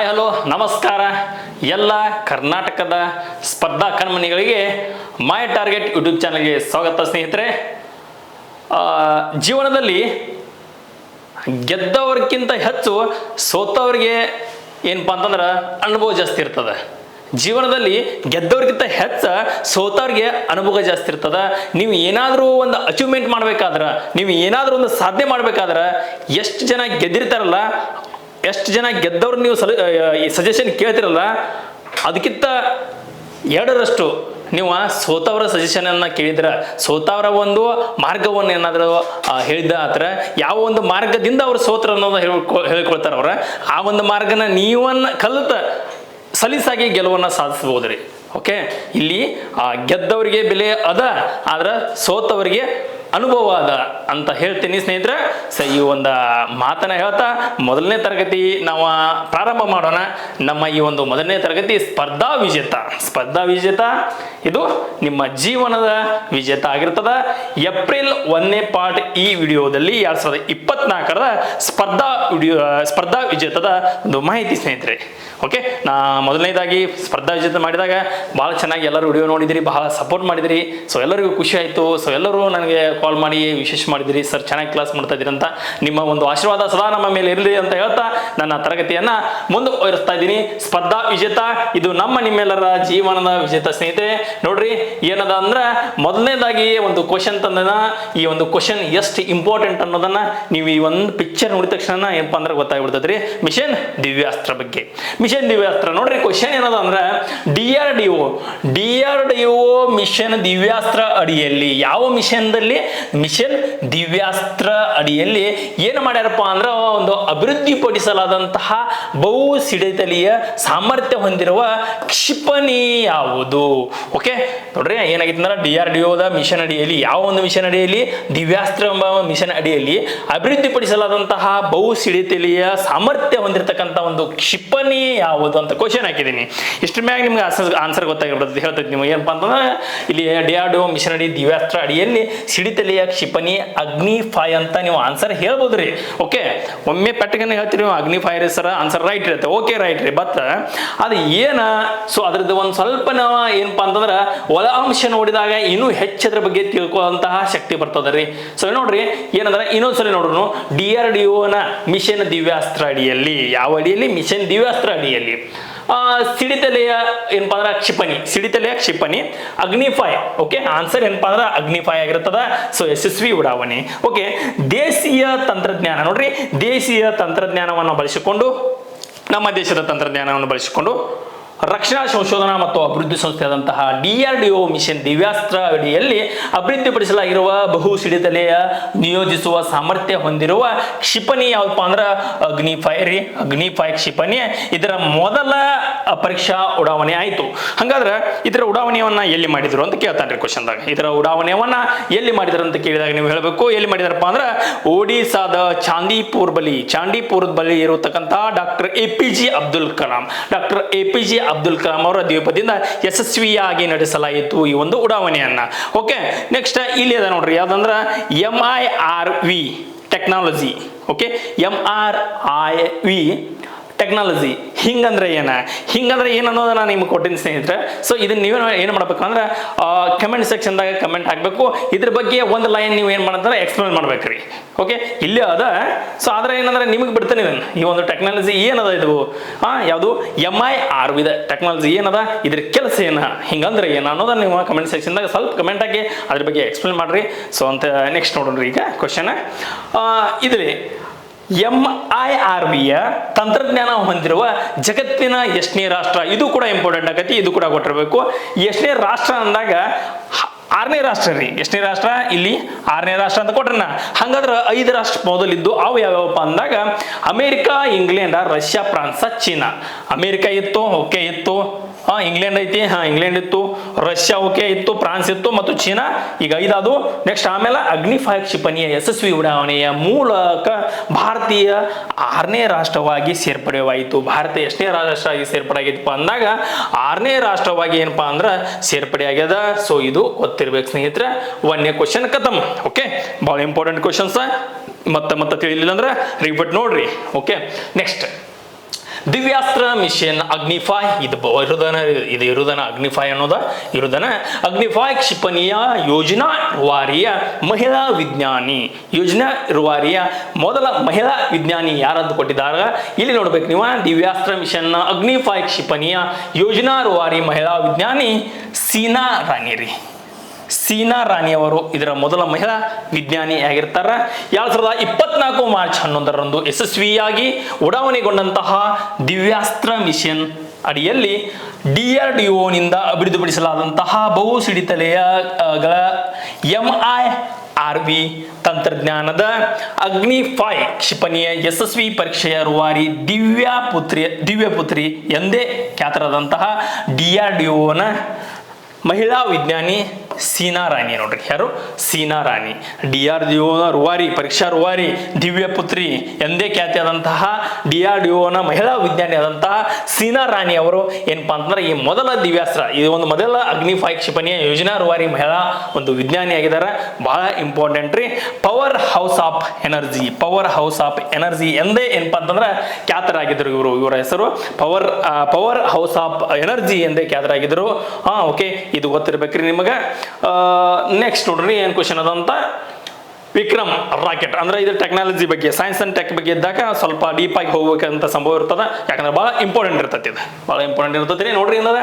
Hi hello ನಮಸ್ಕಾರ ಎಲ್ಲ ಕರ್ನಾಟಕದ ಸ್ಪರ್ಧಾ ಕಣ್ಮಣಿಗಳಿಗೆ ಮೈ ಟಾರ್ಗೆಟ್ ಯೂಟ್ಯೂಬ್ ಚಾನಲ್ಗೆ ಸ್ವಾಗತ ಸ್ನೇಹಿತರೆ. ಜೀವನದಲ್ಲಿ ಗೆದ್ದವರಿಗಿಂತ ಹೆಚ್ಚು ಸೋತವರಿಗೆ ಏನಪ್ಪ ಅಂತಂದ್ರೆ ಅನುಭವ ಜಾಸ್ತಿ ಇರ್ತದೆ. ಜೀವನದಲ್ಲಿ ಗೆದ್ದವ್ರಿಗಿಂತ ಹೆಚ್ಚು ಸೋತವ್ರಿಗೆ ಅನುಭವ ಜಾಸ್ತಿ ಇರ್ತದ. ನೀವು ಏನಾದರೂ ಒಂದು ಅಚೀವ್ಮೆಂಟ್ ಮಾಡ್ಬೇಕಾದ್ರೆ, ನೀವು ಏನಾದರೂ ಒಂದು ಸಾಧನೆ ಮಾಡ್ಬೇಕಾದ್ರೆ ಎಷ್ಟು ಜನ ಗೆದ್ದಿರ್ತಾರಲ್ಲ, ಎಷ್ಟು ಜನ ಗೆದ್ದವ್ರು ನೀವು ಸಜೆಷನ್ ಕೇಳ್ತಿರಲ್ಲ, ಅದಕ್ಕಿಂತ ಎರಡರಷ್ಟು ನೀವು ಸೋತವರ ಸಜೆಷನನ್ನು ಕೇಳಿದ್ರೆ, ಸೋತವರ ಒಂದು ಮಾರ್ಗವನ್ನು ಏನಾದರೂ ಹೇಳಿದ ಆತರ ಯಾವ ಒಂದು ಮಾರ್ಗದಿಂದ ಅವ್ರು ಸೋತ್ರ ಅನ್ನೋದು ಹೇಳ್ಕೊಳ್ತಾರೆ ಅವ್ರ, ಆ ಒಂದು ಮಾರ್ಗನ ನೀವನ್ನ ಕಲಿತ ಸಲೀಸಾಗಿ ಗೆಲುವನ್ನು ಸಾಧಿಸಬಹುದ್ರಿ. ಓಕೆ, ಇಲ್ಲಿ ಗೆದ್ದವರಿಗೆ ಬೆಲೆ ಅದ, ಆದ್ರೆ ಸೋತವರಿಗೆ ಅನುಭವ ಅದ ಅಂತ ಹೇಳ್ತೀನಿ ಸ್ನೇಹಿತರೆ. ಈ ಒಂದು ಮಾತನ್ನ ಹೇಳ್ತಾ ಮೊದಲನೇ ತರಗತಿ ನಾವು ಪ್ರಾರಂಭ ಮಾಡೋಣ. ನಮ್ಮ ಈ ಒಂದು ಮೊದಲನೇ ತರಗತಿ ಸ್ಪರ್ಧಾ ವಿಜೇತ ಇದು ನಿಮ್ಮ ಜೀವನದ ವಿಜೇತ ಆಗಿರ್ತದ. ಏಪ್ರಿಲ್ 1ನೇ ಪಾರ್ಟ್ ಈ ವಿಡಿಯೋದಲ್ಲಿ 2024ರ ಸ್ಪರ್ಧಾ ವಿಜೇತದ ಒಂದು ಮಾಹಿತಿ ಸ್ನೇಹಿತರೆ. ಓಕೆ, ನಾ ಮೊದಲನೇದಾಗಿ ಸ್ಪರ್ಧಾ ವಿಜೇತ ಮಾಡಿದಾಗ ಭಾಳ ಚೆನ್ನಾಗಿ ಎಲ್ಲರೂ ವಿಡಿಯೋ ನೋಡಿದಿರಿ, ಬಹಳ ಸಪೋರ್ಟ್ ಮಾಡಿದಿರಿ. ಸೊ ಎಲ್ಲರಿಗೂ ಖುಷಿ ಆಯಿತು. ಸೊ ಎಲ್ಲರೂ ನನಗೆ ಕಾಲ್ ಮಾಡಿ ವಿಶೇಷ ಮಾಡಿದಿರಿ, ಸರ್ ಚೆನ್ನಾಗಿ ಕ್ಲಾಸ್ ಮಾಡ್ತಾ ಇದ್ದೀರಿ ಅಂತ. ನಿಮ್ಮ ಒಂದು ಆಶೀರ್ವಾದ ಸದಾ ನಮ್ಮ ಮೇಲೆ ಇರಲಿ ಅಂತ ಹೇಳ್ತಾ ನನ್ನ ತರಗತಿಯನ್ನ ಮುಂದುವರಿಸ್ತಾ ಇದ್ದೀನಿ. ಸ್ಪರ್ಧಾ ವಿಜೇತ ಇದು ನಮ್ಮ ನಿಮ್ಮೆಲ್ಲರ ಜೀವನದ ವಿಜೇತ ಸ್ನೇಹಿತರೆ. ನೋಡ್ರಿ ಏನದ ಅಂದ್ರೆ, ಮೊದಲನೇದಾಗಿ ಒಂದು ಕ್ವಶನ್ ತಂದನ. ಈ ಒಂದು ಕ್ವಶನ್ ಎಷ್ಟು ಇಂಪಾರ್ಟೆಂಟ್ ಅನ್ನೋದನ್ನ ನೀವು ಈ ಒಂದು ಪಿಕ್ಚರ್ ನೋಡಿದ ತಕ್ಷಣ ಏನಪ್ಪಾ ಅಂದ್ರೆ ಗೊತ್ತಾಗ್ಬಿಡ್ತದ್ರಿ. ಮಿಷನ್ ದಿವ್ಯಾಸ್ತ್ರ ಬಗ್ಗೆ. ಮಿಷನ್ ದಿವ್ಯಾಸ್ತ್ರ ನೋಡ್ರಿ, ಕ್ವಶನ್ ಏನದ ಅಂದ್ರೆ ಡಿಆರ್ಡಿಒ ಮಿಷನ್ ದಿವ್ಯಾಸ್ತ್ರ ಅಡಿಯಲ್ಲಿ, ಯಾವ ಮಿಷನ್ದಲ್ಲಿ? ಮಿಷನ್ ದಿವ್ಯಾಸ್ತ್ರ ಅಡಿಯಲ್ಲಿ ಏನು ಮಾಡ್ಯಾರಪ್ಪ ಅಂದ್ರೆ, ಒಂದು ಅಭಿವೃದ್ಧಿಪಡಿಸಲಾದಂತಹ ಬಹು ಸಿಡಿತಲಿಯ ಸಾಮರ್ಥ್ಯ ಹೊಂದಿರುವ ಕ್ಷಿಪಣಿ ಯಾವುದು? ಓಕೆ ನೋಡ್ರಿ, ಏನಾಗಿತ್ತು ಅಂದ್ರೆ ಡಿಆರ್ಡಿಒದ ಮಿಷನ್ ಅಡಿಯಲ್ಲಿ, ಯಾವ ಒಂದು ಮಿಷನ್ ಅಡಿಯಲ್ಲಿ? ದಿವ್ಯಾಸ್ತ್ರ ಎಂಬ ಮಿಷನ್ ಅಡಿಯಲ್ಲಿ ಅಭಿವೃದ್ಧಿಪಡಿಸಲಾದಂತಹ ಬಹು ಸಿಡಿತಲಿಯ ಸಾಮರ್ಥ್ಯ ಹೊಂದಿರತಕ್ಕಂಥ ಒಂದು ಕ್ಷಿಪಣಿ ಯಾವುದು ಅಂತ ಕ್ವಶನ್ ಹಾಕಿದ್ದೀನಿ. ಇಷ್ಟ್ರ ಮ್ಯಾಗ ನಿಮ್ಗೆ ಆನ್ಸರ್ ಗೊತ್ತಾಗಿರ್ತದೆ. ಹೇಳ್ತೈತಿ ನಿಮ್ಗೆ ಏನಪ್ಪಾ ಅಂತಂದ್ರೆ, ಇಲ್ಲಿ ಡಿಆರ್ಡಿಒ ಮಿಷನ್ ಅಡಿ ದಿವ್ಯಾಸ್ತ್ರ ಅಡಿಯಲ್ಲಿ ಸಿಡಿತಲಿಯ ಕ್ಷಿಪಣಿ ಅಗ್ನಿ-5 ಅಂತ ನೀವು ಆನ್ಸರ್ ಹೇಳ್ಬೋದ್ರಿ. ಓಕೆ, ಒಮ್ಮೆ ಪೆಟ್ಟಗನ್ನ ಹೇಳ್ತೀರಿ ನೀವು ಅಗ್ನಿ-5 ಸರ್, ಆನ್ಸರ್ ರೈಟ್ ಇರುತ್ತೆ. ಓಕೆ ರೈಟ್ ರೀ, ಬಟ್ ಅದು ಏನ? ಸೊ ಅದ್ರದ್ದು ಒಂದು ಸ್ವಲ್ಪ ನಾವು ಏನಪ್ಪಾ ಅಂತಂದ್ರೆ ಒಳ ಅಂಶ ನೋಡಿದಾಗ ಇನ್ನೂ ಹೆಚ್ಚದ್ರ ಬಗ್ಗೆ ತಿಳ್ಕೊಳ್ಳುವಂತಹ ಶಕ್ತಿ ಬರ್ತದ್ರಿ. ಸೊ ನೋಡ್ರಿ ಏನಂದ್ರೆ, ಇನ್ನೊಂದ್ಸಲ ನೋಡ್ರು, ಡಿಆರ್ಡಿಒನ ಮಿಷನ್ ದಿವ್ಯಾಸ್ತ್ರ ಅಡಿಯಲ್ಲಿ, ಯಾವ ಅಡಿಯಲ್ಲಿ? ಮಿಷನ್ ದಿವ್ಯಾಸ್ತ್ರ ಅಡಿಯಲ್ಲಿ ಸಿಡಿತಲೆಯ ಏನಪ್ಪಾ ಅಂದ್ರೆ ಸಿಡಿತಲೆಯ ಕ್ಷಿಪಣಿ ಅಗ್ನಿ-5. ಓಕೆ, ಆನ್ಸರ್ ಏನಪ್ಪಾ ಅಂದ್ರೆ ಅಗ್ನಿ-5 ಆಗಿರ್ತದ. ಸೊ ಯಶಸ್ವಿ ಉಡಾವಣೆ. ಓಕೆ, ದೇಶೀಯ ತಂತ್ರಜ್ಞಾನ ನೋಡ್ರಿ, ದೇಶೀಯ ತಂತ್ರಜ್ಞಾನವನ್ನು ಬಳಸಿಕೊಂಡು, ನಮ್ಮ ದೇಶದ ತಂತ್ರಜ್ಞಾನವನ್ನು ಬಳಸಿಕೊಂಡು ರಕ್ಷಣಾ ಸಂಶೋಧನಾ ಮತ್ತು ಅಭಿವೃದ್ಧಿ ಸಂಸ್ಥೆಯಾದಂತಹ ಡಿಆರ್ಡಿಒ ಮಿಷನ್ ದಿವ್ಯಾಸ್ತ್ರ ಅಡಿಯಲ್ಲಿ ಅಭಿವೃದ್ಧಿಪಡಿಸಲಾಗಿರುವ ಬಹು ಸಿಡಿತಲೆಯ ನಿಯೋಜಿಸುವ ಸಾಮರ್ಥ್ಯ ಹೊಂದಿರುವ ಕ್ಷಿಪಣಿ ಯಾವಪ್ಪ ಅಂದ್ರೆ ಅಗ್ನಿ-5 ಕ್ಷಿಪಣಿ. ಇದರ ಮೊದಲ ಪರೀಕ್ಷಾ ಉಡಾವಣೆ ಆಯಿತು. ಹಂಗಾದ್ರೆ ಇದರ ಉಡಾವಣೆಯನ್ನ ಎಲ್ಲಿ ಮಾಡಿದ್ರು ಅಂತ ಕೇಳ್ತಾನ್ರಿ ಕ್ವಶನ್ದಾಗ. ಇದರ ಉಡಾವಣೆಯನ್ನ ಎಲ್ಲಿ ಮಾಡಿದ್ರು ಅಂತ ಕೇಳಿದಾಗ ನೀವು ಹೇಳಬೇಕು, ಎಲ್ಲಿ ಮಾಡಿದಾರಪ್ಪ ಅಂದ್ರೆ ಒಡಿಸಾದ ಚಾಂದಿಪುರದ ಬಳಿ ಇರತಕ್ಕಂತಹ ಡಾಕ್ಟರ್ ಎಪಿಜೆ ಅಬ್ದುಲ್ ಕಲಾಂ ಅವರ ದ್ವೀಪದಿಂದ ಯಶಸ್ವಿಯಾಗಿ ನಡೆಸಲಾಯಿತು ಈ ಒಂದು ಉಡಾವಣೆಯನ್ನ. ಓಕೆ, ನೆಕ್ಸ್ಟ್ ಇಲ್ಲಿ ಅದ ನೋಡ್ರಿ, ಯಾವ್ದಂದ್ರ MIRV technology. Okay, MIRV technology ಹಿಂಗಂದ್ರೆ ಏನು ಅನ್ನೋದನ್ನ ನಿಮ್ಗೆ ಕೊಟ್ಟಿನಿ ಸ್ನೇಹಿತರೆ. ಸೊ ಇದನ್ನ ನೀವು ಏನು ಮಾಡ್ಬೇಕು ಅಂದ್ರೆ ಕಮೆಂಟ್ ಸೆಕ್ಷನ್ದಾಗ ಕಮೆಂಟ್ ಹಾಕ್ಬೇಕು. ಇದ್ರ ಬಗ್ಗೆ ಒಂದು ಲೈನ್ ನೀವು ಏನು ಮಾಡ್ತಾರೆ ಎಕ್ಸ್ಪ್ಲೇನ್ ಮಾಡ್ಬೇಕ್ರಿ. ಓಕೆ, ಇಲ್ಲಿ ಅದ. ಸೊ ಆದ್ರೆ ಏನಂದ್ರೆ ನಿಮಗೆ ಬಿಡ್ತಾನೆ ಇದನ್ನ, ಈ ಒಂದು ಟೆಕ್ನಾಲಜಿ ಏನದ ಇದು ಯಾವುದು MIRV ಟೆಕ್ನಾಲಜಿ ಏನದ, ಇದ್ರ ಕೆಲಸ ಏನ, ಹಿಂಗಂದ್ರೆ ಏನು ಅನ್ನೋದನ್ನ ನೀವು ಕಮೆಂಟ್ ಸೆಕ್ಷನ್ದಾಗ ಸ್ವಲ್ಪ ಕಮೆಂಟ್ ಹಾಕಿ ಅದ್ರ ಬಗ್ಗೆ ಎಕ್ಸ್ಪ್ಲೇನ್ ಮಾಡ್ರಿ. ಸೊ ಅಂತ ನೆಕ್ಸ್ಟ್ ನೋಡ್ರಿ ಈಗ ಕ್ವಶನ್ ಇದ್ರಿ, MIRVಯ ತಂತ್ರಜ್ಞಾನ ಹೊಂದಿರುವ ಜಗತ್ತಿನ ಎಷ್ಟನೇ ರಾಷ್ಟ್ರ? ಇದು ಕೂಡ ಇಂಪಾರ್ಟೆಂಟ್ ಆಗತಿ, ಇದು ಕೂಡ ಕೊಟ್ಟಿರಬೇಕು. ಎಷ್ಟನೇ ರಾಷ್ಟ್ರ ಅಂದಾಗ 6ನೇ ರಾಷ್ಟ್ರ ರೀ. ಎಷ್ಟನೇ ರಾಷ್ಟ್ರ? ಇಲ್ಲಿ 6ನೇ ರಾಷ್ಟ್ರ ಅಂತ ಕೊಟ್ರನ. ಹಂಗಾದ್ರೆ 5 ರಾಷ್ಟ್ರ ಮೊದಲಿದ್ದು ಅವು ಯಾವ್ಯಾವಪ್ಪ ಅಂದಾಗ America, England, Russia, France, China. America ಇತ್ತು, ಓಕೆ ಇತ್ತು. ಇಂಗ್ಲೆಂಡ್ ಐತಿ, ಇಂಗ್ಲೆಂಡ್ ಇತ್ತು. ರಷ್ಯಾ ಓಕೆ ಇತ್ತು, ಫ್ರಾನ್ಸ್ ಇತ್ತು ಮತ್ತು ಚೀನಾ. ಈಗ 5 ಅದು. ನೆಕ್ಸ್ಟ್ ಆಮೇಲೆ ಅಗ್ನಿ-5 ಕ್ಷಿಪಣಿಯ ಯಶಸ್ವಿ ಉಡಾವಣೆಯ ಮೂಲಕ ಭಾರತೀಯ 6ನೇ ರಾಷ್ಟ್ರವಾಗಿ ಸೇರ್ಪಡೆವಾಯಿತು. ಭಾರತ ಎಷ್ಟನೇ ರಾಷ್ಟ್ರವಾಗಿ ಸೇರ್ಪಡೆ ಆಗಿತ್ತಪ್ಪ ಅಂದಾಗ 6ನೇ ರಾಷ್ಟ್ರವಾಗಿ ಏನಪ್ಪಾ ಅಂದ್ರೆ ಸೇರ್ಪಡೆ ಆಗ್ಯದ. ಸೊ ಇದು ಗೊತ್ತಿರ್ಬೇಕು ಸ್ನೇಹಿತರೆ. 1ನೇ ಕ್ವಶನ್ ಖತಮ್. ಓಕೆ, ಬಹಳ ಇಂಪಾರ್ಟೆಂಟ್ ಕ್ವಶನ್ಸ್. ಮತ್ತೆ ತಿಳಿಲಿಲ್ಲ ಅಂದ್ರೆ ರಿಪೀಟ್ ನೋಡ್ರಿ. ಓಕೆ, ನೆಕ್ಸ್ಟ್ ದಿವ್ಯಾಸ್ತ್ರ ಮಿಷನ್ ಅಗ್ನಿಫಾಯ್ ಇದು ಇರುವುದನ ಅಗ್ನಿಫಾಯ್ ಅನ್ನೋದ ಇರುವುದನ ಅಗ್ನಿಫಾಯ್ ಕ್ಷಿಪಣಿಯ ಯೋಜನಾ ರೂವಾರಿಯ ಮಹಿಳಾ ವಿಜ್ಞಾನಿ ಯೋಜನಾ ರೂವಾರಿಯ ಮೊದಲ ಮಹಿಳಾ ವಿಜ್ಞಾನಿ ಯಾರಂತ ಕೊಟ್ಟಿದ್ದಾರೆ ಇಲ್ಲಿ ನೋಡ್ಬೇಕು ನೀವು ದಿವ್ಯಾಸ್ತ್ರ ಮಿಷನ್ ಅಗ್ನಿಫಾಯ್ ಕ್ಷಿಪಣಿಯ ಯೋಜನಾ ರೂವಾರಿ ಮಹಿಳಾ ವಿಜ್ಞಾನಿ ಸೀನಾ ರಾಣಿ ರೀ ಸೀನಾ ರಾಣಿ ಅವರು ಇದರ ಮೊದಲ ಮಹಿಳಾ ವಿಜ್ಞಾನಿ ಆಗಿರ್ತಾರ 2024 ಮಾರ್ಚ್ 11ರಂದು ಯಶಸ್ವಿಯಾಗಿ ಉಡಾವಣೆಗೊಂಡಂತಹ ದಿವ್ಯಾಸ್ತ್ರ ಮಿಷನ್ ಅಡಿಯಲ್ಲಿ DRDOನಿಂದ ಅಭಿವೃದ್ಧಿಪಡಿಸಲಾದಂತಹ ಬಹು ಸಿಡಿತಲೆಗಳ MIRV ತಂತ್ರಜ್ಞಾನದ ಅಗ್ನಿಫಾಯ್ ಕ್ಷಿಪಣಿಯ ಯಶಸ್ವಿ ಪರೀಕ್ಷೆಯ ರೂವಾರಿ ದಿವ್ಯಪುತ್ರಿ ಎಂದೇ ಖ್ಯಾತರಾದಂತಹ DRDOನ ಮಹಿಳಾ ವಿಜ್ಞಾನಿ ಸೀನಾ ರಾಣಿ ನೋಡ್ರಿ ಯಾರು ಸೀನಾ ರಾಣಿ DRDOನ ರೂವಾರಿ ಪರೀಕ್ಷಾ ರೂವಾರಿ ದಿವ್ಯಪುತ್ರಿ ಎಂದೇ ಖ್ಯಾತಿಯಾದಂತಹ DRDOನ ಮಹಿಳಾ ವಿಜ್ಞಾನಿ ಆದಂತಹ ಸೀನಾ ರಾಣಿ ಅವರು ಏನಪ್ಪಾ ಅಂತಂದ್ರೆ ಈ ಮೊದಲ ದಿವ್ಯಾಸ್ತ್ರ ಇದು ಒಂದು ಮೊದಲ ಅಗ್ನಿಫಾಯ್ ಕ್ಷಿಪಣಿಯ ಯೋಜನಾ ರೂವಾರಿ ಮಹಿಳಾ ಒಂದು ವಿಜ್ಞಾನಿ ಆಗಿದ್ದಾರೆ ಬಹಳ ಇಂಪಾರ್ಟೆಂಟ್ ರೀ ಪವರ್ ಹೌಸ್ ಆಫ್ ಎನರ್ಜಿ ಎಂದೇ ಏನಪ್ಪಾ ಅಂತಂದ್ರೆ ಖ್ಯಾತರಾಗಿದ್ದರು ಇವರ ಹೆಸರು ಪವರ್ ಹೌಸ್ ಆಫ್ ಎನರ್ಜಿ ಎಂದೇ ಖ್ಯಾತರಾಗಿದ್ದರು ಓಕೆ ಇದು ಗೊತ್ತಿರ್ಬೇಕ್ರಿ ನಿಮಗೆ ನೆಕ್ಸ್ಟ್ ನೋಡ್ರಿ ಏನ್ ಕ್ವಶನ್ ಅದಂತ ವಿಕ್ರಮ್ ರಾಕೆಟ್ ಅಂದ್ರೆ ಇದು ಟೆಕ್ನಾಲಜಿ ಬಗ್ಗೆ ಸೈನ್ಸ್ ಅಂಡ್ ಟೆಕ್ ಬಗ್ಗೆ ಇದ್ದಾಗ ಸ್ವಲ್ಪ ಡೀಪ್ ಆಗಿ ಹೋಗ್ಬೇಕಂತ ಸಂಭವ ಇರ್ತದ ಯಾಕಂದ್ರೆ ಬಹಳ ಇಂಪಾರ್ಟೆಂಟ್ ಇರ್ತೈತಿ ನೋಡ್ರಿ ಏನದ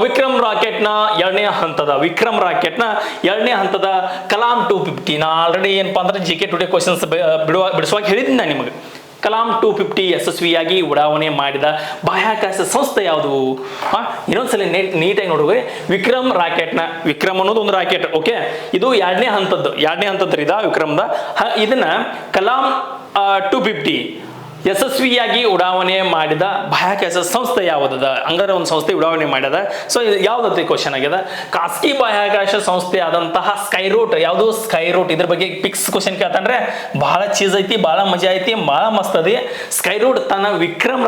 ವಿಕ್ರಮ್ ರಾಕೆಟ್ನ ಎರಡನೇ ಹಂತದ ಕಲಾಂ 250 ನಾ ಆಲ್ರೆಡಿ ಏನಪ್ಪಾ ಅಂದ್ರೆ GK ಟುಡೇ ಕ್ವಶನ್ಸ್ ಬಿಡಿಸುವಾಗ ಹೇಳಿದ್ದೀನಿ ನಾನು ನಿಮಗೆ ಕಲಾಂ 250 ಯಶಸ್ವಿಯಾಗಿ ಉಡಾವಣೆ ಮಾಡಿದ ಬಾಹ್ಯಾಕಾಶ ಸಂಸ್ಥೆ ಯಾವುದು ಇನ್ನೊಂದ್ಸಲ ನೀಟಾಗಿ ನೋಡ್ರಿ ವಿಕ್ರಮ್ ಅನ್ನೋದು ಒಂದು ರಾಕೆಟ್ ಓಕೆ ಇದು ಎರಡನೇ ಹಂತದ್ದು ಇದ ವಿಕ್ರಮ್ದ ಇದನ್ನ ಕಲಾಂ 250 ಯಶಸ್ವಿಯಾಗಿ ಉಡಾವಣೆ ಮಾಡಿದ ಬಾಹ್ಯಾಕಾಶ ಸಂಸ್ಥೆ ಯಾವುದದ ಹಂಗಾರೆ ಒಂದು ಸಂಸ್ಥೆ ಉಡಾವಣೆ ಮಾಡ್ಯದ ಸೊ ಯಾವ್ದತ್ತೆ ಕ್ವಶನ್ ಆಗ್ಯದ ಖಾಸಗಿ ಬಾಹ್ಯಾಕಾಶ ಸಂಸ್ಥೆ ಆದಂತಹ ಸ್ಕೈರೂಟ್ ಯಾವುದು ಸ್ಕೈರೂಟ್ ಇದ್ರ ಬಗ್ಗೆ ಪಿಕ್ಸ್ ಕ್ವಶನ್ ಕೇಳ್ತಾನ್ರೆ ಬಹಳ ಚೀಸ್ ಐತಿ ಬಹಳ ಮಜಾ ಐತಿ ಬಹಳ ಮಸ್ತ್ ಅದಿ ಸ್ಕೈರೂಟ್ ತನ್ನ ವಿಕ್ರಮ್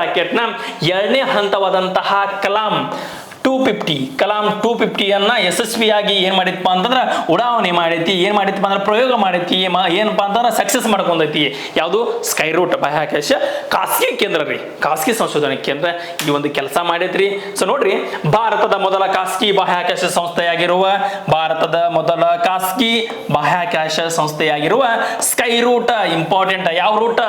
ರಾಕೆಟ್ನ ಎರಡನೇ ಹಂತವಾದಂತಹ ಕಲಾಂ 250 ಅನ್ನ ಯಶಸ್ವಿಯಾಗಿ ಏನ್ ಮಾಡಿತ್ಪ ಅಂತಂದ್ರ ಉಡಾವಣೆ ಮಾಡೈತಿ ಏನ್ ಮಾಡಿತ್ಪ ಅಂದ್ರೆ ಪ್ರಯೋಗ ಮಾಡೈತಿ ಏನಪ್ಪಾ ಅಂತಂದ್ರೆ ಸಕ್ಸಸ್ ಮಾಡ್ಕೊಂಡೈತಿ ಯಾವುದು ಸ್ಕೈರೂಟ್ ಬಾಹ್ಯಾಕಾಶ ಖಾಸಗಿ ಸಂಶೋಧನಾ ಕೇಂದ್ರ ಈ ಒಂದು ಕೆಲಸ ಮಾಡೈತ್ರಿ ಸೊ ನೋಡ್ರಿ ಭಾರತದ ಮೊದಲ ಖಾಸಗಿ ಬಾಹ್ಯಾಕಾಶ ಸಂಸ್ಥೆಯಾಗಿರುವ ಸ್ಕೈರೂಟ್ ಇಂಪಾರ್ಟೆಂಟ್ ಯಾವ ರೂಟ್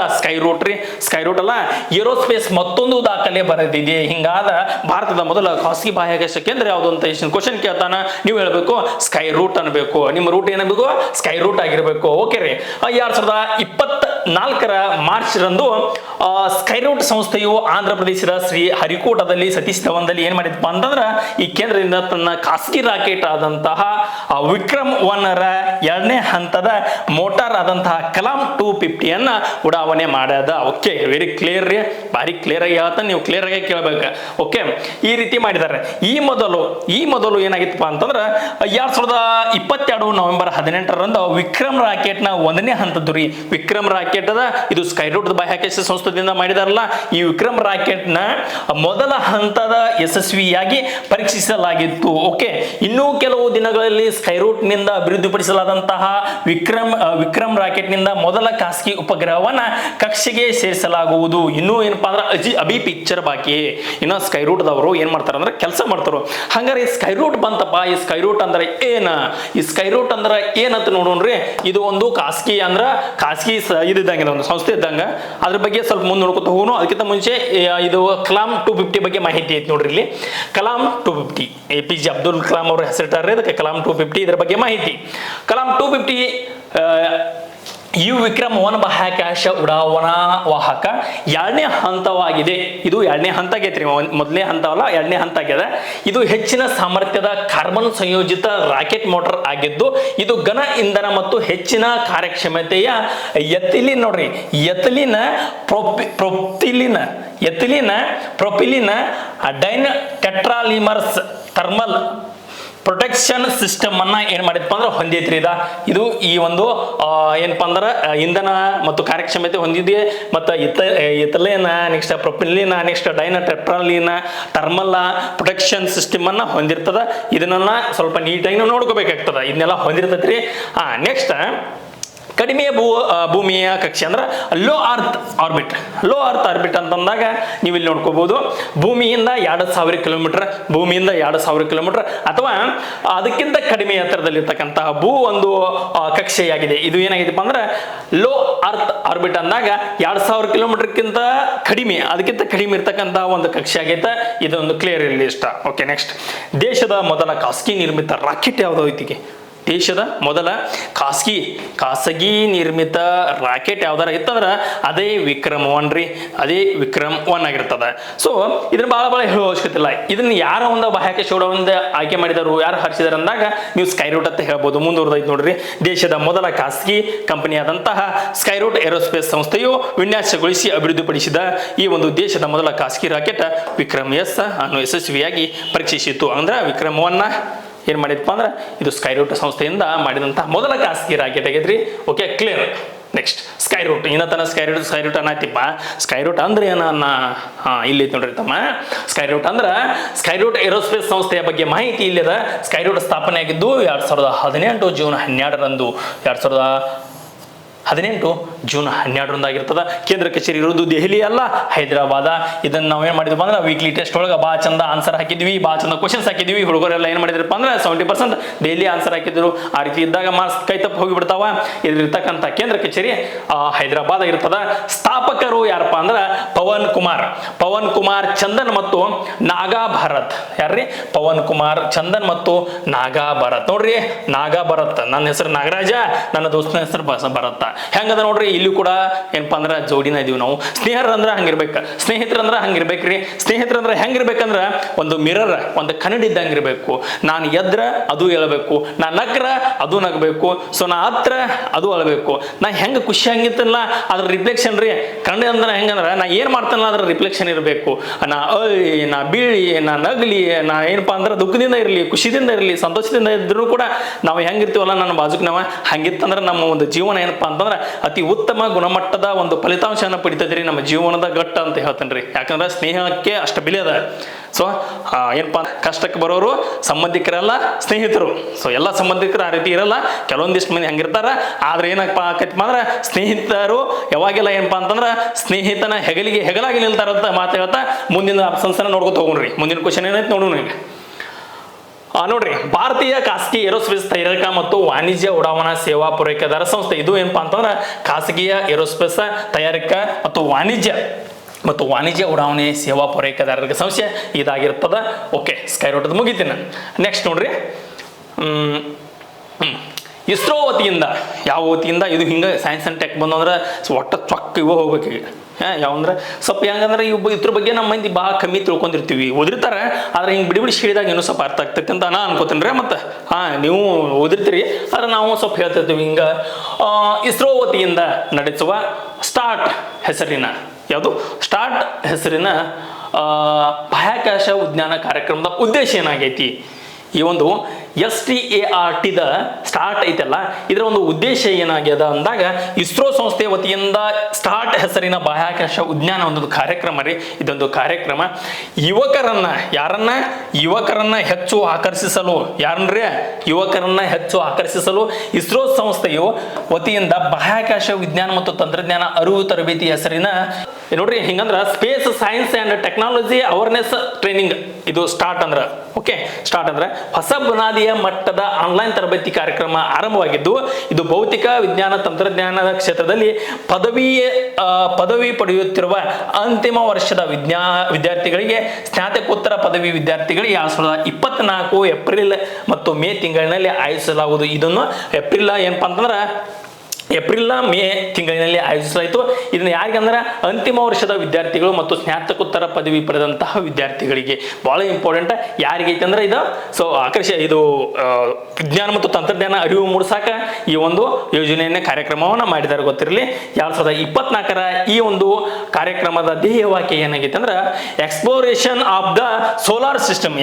ಸ್ಕೈರೂಟ್ ಅಲ್ಲ ಏರೋಸ್ಪೇಸ್ ಮತ್ತೊಂದು ದಾಖಲೆ ಬರೆದಿದೆ ಹಿಂಗಾದ ಭಾರತದ ಮೊದಲ ಖಾಸಗಿ ಬಾಹ್ಯಾಕಾಶ ಕೇಂದ್ರ ಯಾವುದು ಅಂತ ಕ್ವಶನ್ ಕೇಳ್ತಾನ ನೀವು ಹೇಳ್ಬೇಕು ಸ್ಕೈ ರೂಟ್ ಅನ್ಬೇಕು ನಿಮ್ಮ ರೂಟ್ ಏನಾಗಬೇಕು ಸ್ಕೈ ರೂಟ್ ಆಗಿರ್ಬೇಕು ಓಕೆ ರೀ 2024 ಮಾರ್ಚ್ ರಂದು ಸ್ಕೈ ರೂಟ್ ಸಂಸ್ಥೆಯು ಆಂಧ್ರ ಪ್ರದೇಶದ ಶ್ರೀ ಹರಿಕೋಟದಲ್ಲಿ ಸತೀಶ್ ಧವನ್ದಲ್ಲಿ ಏನ್ ಮಾಡಿದಪ್ಪ ಅಂತಂದ್ರ ಈ ಕೇಂದ್ರದಿಂದ ತನ್ನ ಖಾಸಗಿ ರಾಕೆಟ್ ಆದಂತಹ ವಿಕ್ರಮ್ 1 ರ ಎರಡನೇ ಹಂತದ ಮೋಟಾರ್ ಆದಂತಹ ಕಲಾಂ 250 ಅನ್ನ ಉಡಾವಣೆ ಮಾಡ್ಯದ ಓಕೆ ವೆರಿ ಕ್ಲಿಯರ್ ರೀ ಭಾರಿ ಕ್ಲಿಯರ್ ಆಗಿ ಹೇಳ್ತಾನೆ ನೀವು ಕ್ಲಿಯರ್ ಆಗಿ ಕೇಳಬೇಕು ಓಕೆ ಈ ರೀತಿ ಮಾಡಿದ್ದಾರೆ ಈ ಮೊದಲು ಏನಾಗಿತ್ತಪ್ಪ ಅಂತಂದ್ರೆ 2022 ನವೆಂಬರ್ 18ರಂದು ವಿಕ್ರಮ್ ರಾಕೆಟ್ನ 1ನೇ ಹಂತದ್ದು ರೀ ವಿಕ್ರಮ್ ರಾಕೆಟ್ ಅದ ಇದು ಸ್ಕೈರೂಟ್ ಬಾಹ್ಯಾಕಾಶ ಸಂಸ್ಥೆಯಿಂದ ಮಾಡಿದಾರಲ್ಲ ಈ ವಿಕ್ರಮ್ ರಾಕೆಟ್ನ ಮೊದಲ ಹಂತದ ಯಶಸ್ವಿಯಾಗಿ ಪರೀಕ್ಷಿಸಲಾಗಿತ್ತು ಓಕೆ ಇನ್ನೂ ಕೆಲವು ದಿನಗಳಲ್ಲಿ ಸ್ಕೈರೂಟ್ ನಿಂದ ಅಭಿವೃದ್ಧಿಪಡಿಸಲಾದಂತಹ ವಿಕ್ರಮ್ ರಾಕೆಟ್ ನಿಂದ ಮೊದಲ ಖಾಸಗಿ ಉಪಗ್ರಹವನ್ನ ಕಕ್ಷೆಗೆ ಸೇರಿಸಲಾಗುವುದು ಇನ್ನೂ ಏನಪ್ಪಾ ಅಂದ್ರೆ ಅಭಿ ಪಿಕ್ಚರ್ ಬಾಕಿ ಇನ್ನು ಸ್ಕೈರೂಟ್ ದವರು ಏನ್ ಮಾಡ್ತಾರ ಅಂದ್ರೆ ಕೆಲಸ ಮಾಡ್ತಾರೋ ಹಂಗಾರೆ ಸ್ಕೈರೂಟ್ ಬಂತಪ್ಪ ಈ ಸ್ಕೈರೂಟ್ ಅಂದ್ರೆ ಏನಂತ ನೋಡೋಣ್ರಿ ಇದು ಒಂದು ಖಾಸಗಿ ಇದ್ದಂಗೆ ಒಂದು ಸಂಸ್ಥೆ ಇದ್ದಂಗ ಅದ್ರ ಬಗ್ಗೆ ಸ್ವಲ್ಪ ಮುಂದೆ ನೋಡ್ಕೊತ ಹೋಗೋಣ ಅದಕ್ಕಿಂತ ಮುಂಚೆ ಇದು ಕಲಾಂ 250 ಬಗ್ಗೆ ಮಾಹಿತಿ ಐತಿ ನೋಡ್ರಿ ಇಲ್ಲಿ ಕಲಾಂ 250 APJ ಅಬ್ದುಲ್ ಕಲಾಂ ಅವ್ರ ಹೆಸರಿಟ್ಟಾರೆ ಇದಕ್ಕೆ ಕಲಾಂ 250 ಇದರ ಬಗ್ಗೆ ಮಾಹಿತಿ ಕಲಾಂ 250 ವಿಕ್ರಮ್ 1 ಬಾಹ್ಯಾಕಾಶ ಉಡಾವಣಾ ವಾಹಕ ಎರಡನೇ ಹಂತವಾಗಿದೆ ಇದು ಎರಡನೇ ಹಂತ ಆಗೈತ್ರಿ ಮೊದಲನೇ ಹಂತ ಅಲ್ಲ ಎರಡನೇ ಹಂತ ಆಗ್ಯದ ಇದು ಹೆಚ್ಚಿನ ಸಾಮರ್ಥ್ಯದ ಕಾರ್ಬನ್ ಸಂಯೋಜಿತ ರಾಕೆಟ್ ಮೋಟಾರ್ ಆಗಿದ್ದು ಇದು ಘನ ಇಂಧನ ಮತ್ತು ಹೆಚ್ಚಿನ ಕಾರ್ಯಕ್ಷಮತೆಯ ಪ್ರೊಪಿಲಿನ್ ಡೈನ್ ಟೆಟ್ರಾಲಿಮರ್ಸ್ ಥರ್ಮಲ್ ಪ್ರೊಟೆಕ್ಷನ್ ಸಿಸ್ಟಮ್ ಅನ್ನ ಏನ್ ಮಾಡಿದ್ಪ ಅಂದ್ರೆ ಹೊಂದೈತ್ರಿ ಇದು ಈ ಒಂದು ಏನಪ್ಪಾ ಅಂದ್ರೆ ಇಂಧನ ಮತ್ತು ಕಾರ್ಯಕ್ಷಮತೆ ಹೊಂದಿದೆ ಮತ್ತು ಇಥಿಲೀನ್ ನೆಕ್ಸ್ಟ್ ಪ್ರೊಪಿಲಿನ್ ನೆಕ್ಸ್ಟ್ ಡೈನಟೆಟ್ರಾಲಿನ್ ಥರ್ಮಲ್ ಪ್ರೊಟೆಕ್ಷನ್ ಸಿಸ್ಟಮ್ ಅನ್ನ ಹೊಂದಿರ್ತದ ಇದನ್ನ ಸ್ವಲ್ಪ ನೀಟಾಗಿ ನೋಡ್ಕೋಬೇಕಾಗ್ತದ ಇದನ್ನೆಲ್ಲ ಹೊಂದಿರ್ತೈತ್ರಿ ನೆಕ್ಸ್ಟ್ ಕಡಿಮೆ ಭೂಮಿಯ ಕಕ್ಷೆ ಅಂದ್ರೆ low earth orbit. Low earth orbit ಅಂತಂದಾಗ ನೀವು ಇಲ್ಲಿ ನೋಡ್ಕೋಬಹುದು, ಭೂಮಿಯಿಂದ 2000 ಕಿಲೋಮೀಟರ್, ಭೂಮಿಯಿಂದ 2000 ಕಿಲೋಮೀಟರ್ ಅಥವಾ ಅದಕ್ಕಿಂತ ಕಡಿಮೆ ಎತ್ತರದಲ್ಲಿರ್ತಕ್ಕಂತಹ ಒಂದು ಕಕ್ಷೆಯಾಗಿದೆ. ಇದು ಏನಾಗಿದೆಪ್ಪ ಅಂದ್ರೆ ಲೋ ಅರ್ತ್ ಆರ್ಬಿಟ್ ಅಂದಾಗ 2000 ಕಿಲೋಮೀಟರ್ಕ್ಕಿಂತ ಕಡಿಮೆ, ಅದಕ್ಕಿಂತ ಕಡಿಮೆ ಇರ್ತಕ್ಕಂತಹ ಒಂದು ಕಕ್ಷೆ ಆಗೈತೆ. ಇದೊಂದು ಕ್ಲಿಯರ್ ಇರಲಿ ಇಷ್ಟ. ಓಕೆ, ನೆಕ್ಸ್ಟ್, ದೇಶದ ಮೊದಲ ಖಾಸಗಿ ನಿರ್ಮಿತ ರಾಕೆಟ್ ಯಾವ್ದು ಐತಿಗೆ? ದೇಶದ ಮೊದಲ ಖಾಸಗಿ ನಿರ್ಮಿತ ರಾಕೆಟ್ ಯಾವ್ದಾರ ಇತ್ತಂದ್ರೆ ಅದೇ ವಿಕ್ರಮ್ 1 ರೀ, ಅದೇ ವಿಕ್ರಮ್ 1 ಆಗಿರ್ತದೆ. ಸೊ ಇದನ್ನ ಬಹಳ ಹೇಳೋ ಅವಶ್ಯಕತೆ ಇಲ್ಲ. ಇದನ್ನ ಯಾರ ಒಂದು ಬಾಹ್ಯಾಕಾಶ ಒಂದು ಆಯ್ಕೆ ಮಾಡಿದಾರು, ಯಾರು ಹರಿಸಿದಾರೆ ಅಂದಾಗ ನೀವು ಸ್ಕೈರೂಟ್ ಅಂತ ಹೇಳ್ಬೋದು. ಮುಂದುವರೆದೈತೆ ನೋಡ್ರಿ, ದೇಶದ ಮೊದಲ ಖಾಸಗಿ ಕಂಪನಿಯಾದಂತಹ ಸ್ಕೈರೂಟ್ ಏರೋಸ್ಪೇಸ್ ಸಂಸ್ಥೆಯು ವಿನ್ಯಾಸಗೊಳಿಸಿ ಅಭಿವೃದ್ಧಿಪಡಿಸಿದ ಈ ಒಂದು ದೇಶದ ಮೊದಲ ಖಾಸಗಿ ರಾಕೆಟ್ ವಿಕ್ರಮ್ ಎಸ್ ಅನ್ನು ಯಶಸ್ವಿಯಾಗಿ ಪರೀಕ್ಷಿಸಿತು. ಅಂದ್ರೆ ವಿಕ್ರಮ್ 1 ಏನ್ ಮಾಡಿದಪ್ಪ ಅಂದ್ರೆ ಇದು ಸ್ಕೈರೂಟ್ ಸಂಸ್ಥೆಯಿಂದ ಮಾಡಿದಂತಹ ಮೊದಲ ಖಾಸಗಿ ರಾಕೆಟ್ ಆಗೈತ್ರಿ. Okay, clear. ನೆಕ್ಸ್ಟ್, ಸ್ಕೈರೂಟ್. ಇನ್ನತನ ಸ್ಕೈರೂಟ್ ಅನ್ನತಿಪ್ಪ. ಸ್ಕೈರೂಟ್ ಅಂದ್ರೆ ಏನ ಇಲ್ಲಿ ನೋಡ್ರಿ ತಮ್ಮ. ಸ್ಕೈರೂಟ್ ಅಂದ್ರೆ ಸ್ಕೈರೂಟ್ ಏರೋಸ್ಪೇಸ್ ಸಂಸ್ಥೆಯ ಬಗ್ಗೆ ಮಾಹಿತಿ ಇಲ್ಲದ. ಸ್ಕೈರೂಟ್ ಸ್ಥಾಪನೆ ಆಗಿದ್ದು 2018 ಜೂನ್ 12ರಂದು. 2018 ಜೂನ್ 12ರಂದು ಆಗಿರ್ತದ. ಕೇಂದ್ರ ಕಚೇರಿ ಇರೋದು ದೆಹಲಿ ಅಲ್ಲ, ಹೈದರಾಬಾದ. ಇದನ್ನ ನಾವೇನ್ ಮಾಡಿದ್ವಿ ಅಂದ್ರೆ ವೀಕ್ಲಿ ಟೆಸ್ಟ್ ಒಳಗೆ ಬಾ ಚಂದ ಆನ್ಸರ್ ಹಾಕಿದ್ವಿ, ಬಾ ಚಂದ ಕ್ವಶನ್ಸ್ ಹಾಕಿದ್ವಿ. ಹುಡುಗರೆಲ್ಲ ಏನ್ ಮಾಡಿದ್ರಪ್ಪ ಅಂದ್ರೆ 70% ದೆಹಲಿ ಆನ್ಸರ್ ಹಾಕಿದ್ರು. ಆ ರೀತಿ ಇದ್ದಾಗ ಮಾರ್ಕ್ಸ್ ಕೈ ತಪ್ಪು ಹೋಗಿಬಿಡ್ತಾವ. ಇದ್ರಿರ್ತಕ್ಕಂಥ ಕೇಂದ್ರ ಕಚೇರಿ ಹೈದರಾಬಾದ್ ಆಗಿರ್ತದ. ಸ್ಥಾಪಕರು ಯಾರಪ್ಪ ಅಂದ್ರೆ ಪವನ್ ಕುಮಾರ್ ಚಂದನ್ ಮತ್ತು ನಾಗಾ ಭರತ್. ಯಾರ್ರಿ? ಪವನ್ ಕುಮಾರ್ ಚಂದನ್ ಮತ್ತು ನಾಗಾ ಭರತ್. ನೋಡ್ರಿ, ನಾಗಾ ಭರತ್, ನನ್ನ ಹೆಸರು ನಾಗರಾಜ, ನನ್ನ ದೋಸ್ತನ ಹೆಸರು ಭರತ್. ಹೆಂಗದ ನೋಡ್ರಿ, ಇಲ್ಲಿ ಕೂಡ ಏನಪ್ಪಾ ಅಂದ್ರೆ ಜೋಡಿನ ಇದೀವಿ ನಾವು. ಸ್ನೇಹಿತರಂದ್ರ ಹಂಗಿರ್ಬೇಕ್ರಿ. ಸ್ನೇಹಿತರಂದ್ರ ಹೆಂಗಿರ್ಬೇಕಂದ್ರ ಒಂದು ಮಿರರ್, ಒಂದು ಕನ್ನಡಿ ಇದ್ದಂಗಿರ್ಬೇಕು. ನಾನು ಎದ್ರ ಅದು ಹೇಳ್ಬೇಕು, ನಾ ನಕ್ರ ಅದು ನಗಬೇಕು. ಸೊ ನಾ ಹತ್ರ ಅದು ಅಳಬೇಕು. ನಾ ಹೆಂಗ ಖುಷಿ ಹಂಗಿತ್ತಲ್ಲ ಅದ್ರ ರಿಫ್ಲೆಕ್ಷನ್ ರೀ. ಕನ್ನಡಿ ಅಂದ್ರೆ ಹೆಂಗಂದ್ರ ನಾ ಏನ್ ಮಾಡ್ತಾನಲ್ಲ ಅದ್ರ ರಿಫ್ಲೆಕ್ಷನ್ ಇರಬೇಕು. ನಾ ಬೀಳಿ, ನಾ ನಗ್ಲಿ, ನಾ ಏನಪ್ಪಾ ಅಂದ್ರೆ ದುಃಖದಿಂದ ಇರಲಿ, ಖುಷಿದಿಂದ ಇರಲಿ, ಸಂತೋಷದಿಂದ ಇದ್ರು ಕೂಡ ನಾವು ಹೆಂಗಿರ್ತೀವಲ್ಲ ನನ್ನ ಬಾಜುಕ್ ನಾವ ಹಂಗಿತ್ತಂದ್ರೆ ನಮ್ಮ ಒಂದು ಜೀವನ ಏನಪ್ಪಾ ಅಂತಂದ್ರೆ ಅತಿ ಉತ್ತಮ ಗುಣಮಟ್ಟದ ಒಂದು ಫಲಿತಾಂಶನ ಪಡಿತದ್ರಿ. ನಮ್ಮ ಜೀವನದ ಘಟ್ಟ ಅಂತ ಹೇಳ್ತೇನ್ರಿ. ಯಾಕಂದ್ರೆ ಸ್ನೇಹಕ್ಕೆ ಅಷ್ಟು ಬೆಲೆ ಅದ. ಸೊ ಏನಪ್ಪಾ, ಕಷ್ಟಕ್ಕೆ ಬರೋರು ಸಂಬಂಧಿಕರಲ್ಲ, ಸ್ನೇಹಿತರು. ಸೊ ಎಲ್ಲ ಸಂಬಂಧಿಕರು ಆ ರೀತಿ ಇರಲ್ಲ, ಕೆಲವೊಂದಿಷ್ಟು ಮಂದಿ ಹಂಗಿರ್ತಾರ. ಆದ್ರೆ ಏನಪ್ಪಾ ಆಕೈತಪ್ಪ ಅಂದ್ರೆ ಸ್ನೇಹಿತರು ಯಾವಾಗೆಲ್ಲ ಏನಪ್ಪಾ ಅಂತಂದ್ರೆ ಸ್ನೇಹಿತನ ಹೆಗಲಾಗಿ ನಿಲ್ತಾರಂತ ಮಾತು ಹೇಳ್ತಾ ಮುಂದಿನ ಆಪ್ಷನ್ಸ್ನ ನೋಡ್ಕೊತ ಹೋಗ್ರಿ. ಮುಂದಿನ ಕ್ವಶನ್ ಏನೈತೆ ನೋಡೋಣ ಈಗ. ನೋಡ್ರಿ, ಭಾರತೀಯ ಖಾಸಗಿ ಏರೋಸ್ಪೇಸ್ ತಯಾರಕ ಮತ್ತು ವಾಣಿಜ್ಯ ಉಡಾವಣಾ ಸೇವಾ ಪೂರೈಕೆದಾರ ಸಂಸ್ಥೆ. ಇದು ಏನಪ್ಪಾ ಅಂತಂದ್ರೆ ಖಾಸಗಿಯ ಏರೋಸ್ಪೇಸ್ ತಯಾರಕ ಮತ್ತು ವಾಣಿಜ್ಯ ಉಡಾವಣೆ ಸೇವಾ ಪೂರೈಕೆದಾರರಿಗೆ ಸಂಸ್ಥೆ ಇದಾಗಿರ್ತದ. ಓಕೆ, ಸ್ಕೈರೂಟ್ ಮುಗಿತೀನಿ. ನೆಕ್ಸ್ಟ್ ನೋಡ್ರಿ, ಇಸ್ರೋ ವತಿಯಿಂದ, ಯಾವ ವತಿಯಿಂದ ಇದು ಹಿಂಗೆ ಸೈನ್ಸ್ ಅಂಡ್ ಟೆಕ್ ಬಂದು ಅಂದ್ರೆ ಒಟ್ಟ ಚೊಕ್ಕ ಇವ ಹೋಗ್ಬೇಕು ಈಗ. ಯಾವಂದ್ರೆ ಸ್ವಲ್ಪ ಹೆಂಗಂದ್ರೆ ಇದ್ರ ಬಗ್ಗೆ ನಮ್ಮ ಮಂದಿ ಭಾಳ ಕಮ್ಮಿ ತಿಳ್ಕೊಂಡಿರ್ತೀವಿ, ಓದಿರ್ತಾರೆ. ಆದ್ರೆ ಹಿಂಗೆ ಬಿಡಿ ಹೇಳಿದಾಗ ಇನ್ನೂ ಸ್ವಲ್ಪ ಅರ್ಥ ಆಗ್ತೈತೆ ಅಂತ ನಾ ಅನ್ಕೋತೀನಿ ರೀ. ಮತ್ತು ನೀವು ಓದಿರ್ತೀರಿ, ಆದ್ರೆ ನಾವು ಸ್ವಲ್ಪ ಹೇಳ್ತಿರ್ತೀವಿ ಹಿಂಗೆ. ಇಸ್ರೋ ವತಿಯಿಂದ ನಡೆಸುವ ಸ್ಟಾರ್ಟ್ ಹೆಸರಿನ ಬಾಹ್ಯಾಕಾಶ ವಿಜ್ಞಾನ ಕಾರ್ಯಕ್ರಮದ ಉದ್ದೇಶ ಏನಾಗೈತಿ? ಈ ಒಂದು START ಸ್ಟಾರ್ಟ್ ಐತಲ್ಲ, ಇದರ ಒಂದು ಉದ್ದೇಶ ಏನಾಗ್ಯದ ಅಂದಾಗ ಇಸ್ರೋ ಸಂಸ್ಥೆಯ ವತಿಯಿಂದ ಸ್ಟಾರ್ಟ್ ಹೆಸರಿನ ಬಾಹ್ಯಾಕಾಶ ವಿಜ್ಞಾನ ಒಂದು ಕಾರ್ಯಕ್ರಮ ರೀ. ಇದೊಂದು ಕಾರ್ಯಕ್ರಮ ಯುವಕರನ್ನ ಹೆಚ್ಚು ಆಕರ್ಷಿಸಲು ಇಸ್ರೋ ಸಂಸ್ಥೆಯು ವತಿಯಿಂದ ಬಾಹ್ಯಾಕಾಶ ವಿಜ್ಞಾನ ಮತ್ತು ತಂತ್ರಜ್ಞಾನ ಅರಿವು ತರಬೇತಿ ಹೆಸರಿನ ನೋಡ್ರಿ ಹಿಂಗಂದ್ರ space science and technology awareness training. ಇದು ಸ್ಟಾರ್ಟ್ ಅಂದ್ರೆ ಹೊಸ ಬುನಾದಿಯ ಮಟ್ಟದ ಆನ್ಲೈನ್ ತರಬೇತಿ ಕಾರ್ಯಕ್ರಮ ಆರಂಭವಾಗಿದ್ದು, ಇದು ಭೌತಿಕ ವಿಜ್ಞಾನ ತಂತ್ರಜ್ಞಾನದ ಕ್ಷೇತ್ರದಲ್ಲಿ ಪದವಿ ಪಡೆಯುತ್ತಿರುವ ಅಂತಿಮ ವರ್ಷದ ವಿದ್ಯಾರ್ಥಿಗಳಿಗೆ, ಸ್ನಾತಕೋತ್ತರ ಪದವಿ ವಿದ್ಯಾರ್ಥಿಗಳಿಗೆ 2024 ಏಪ್ರಿಲ್ ಮತ್ತು ಮೇ ತಿಂಗಳಿನಲ್ಲಿ ಆಯೋಜಿಸಲಾಗುವುದು. ಇದನ್ನು ಏಪ್ರಿಲ್ ಮೇ ತಿಂಗಳಿನಲ್ಲಿ ಆಯೋಜಿಸಲಾಯಿತು. ಇದನ್ನ ಯಾರಿಗಂದ್ರೆ ಅಂತಿಮ ವರ್ಷದ ವಿದ್ಯಾರ್ಥಿಗಳು ಮತ್ತು ಸ್ನಾತಕೋತ್ತರ ಪದವಿ ಪಡೆದಂತಹ ವಿದ್ಯಾರ್ಥಿಗಳಿಗೆ. ಬಹಳ ಇಂಪಾರ್ಟೆಂಟ್. ಯಾರಿಗೈತೆ ಅಂದ್ರೆ ಇದು ವಿಜ್ಞಾನ ಮತ್ತು ತಂತ್ರಜ್ಞಾನ ಅರಿವು ಮೂಡಿಸಾಕ ಈ ಒಂದು ಯೋಜನೆಯನ್ನ ಕಾರ್ಯಕ್ರಮವನ್ನ ಮಾಡಿದಾರೆ, ಗೊತ್ತಿರಲಿ. 2024 ಈ ಒಂದು ಕಾರ್ಯಕ್ರಮದ ಧ್ಯೇಯವಾಕ್ಯ ಏನಾಗೈತೆ ಅಂದ್ರೆ exploration of the solar system.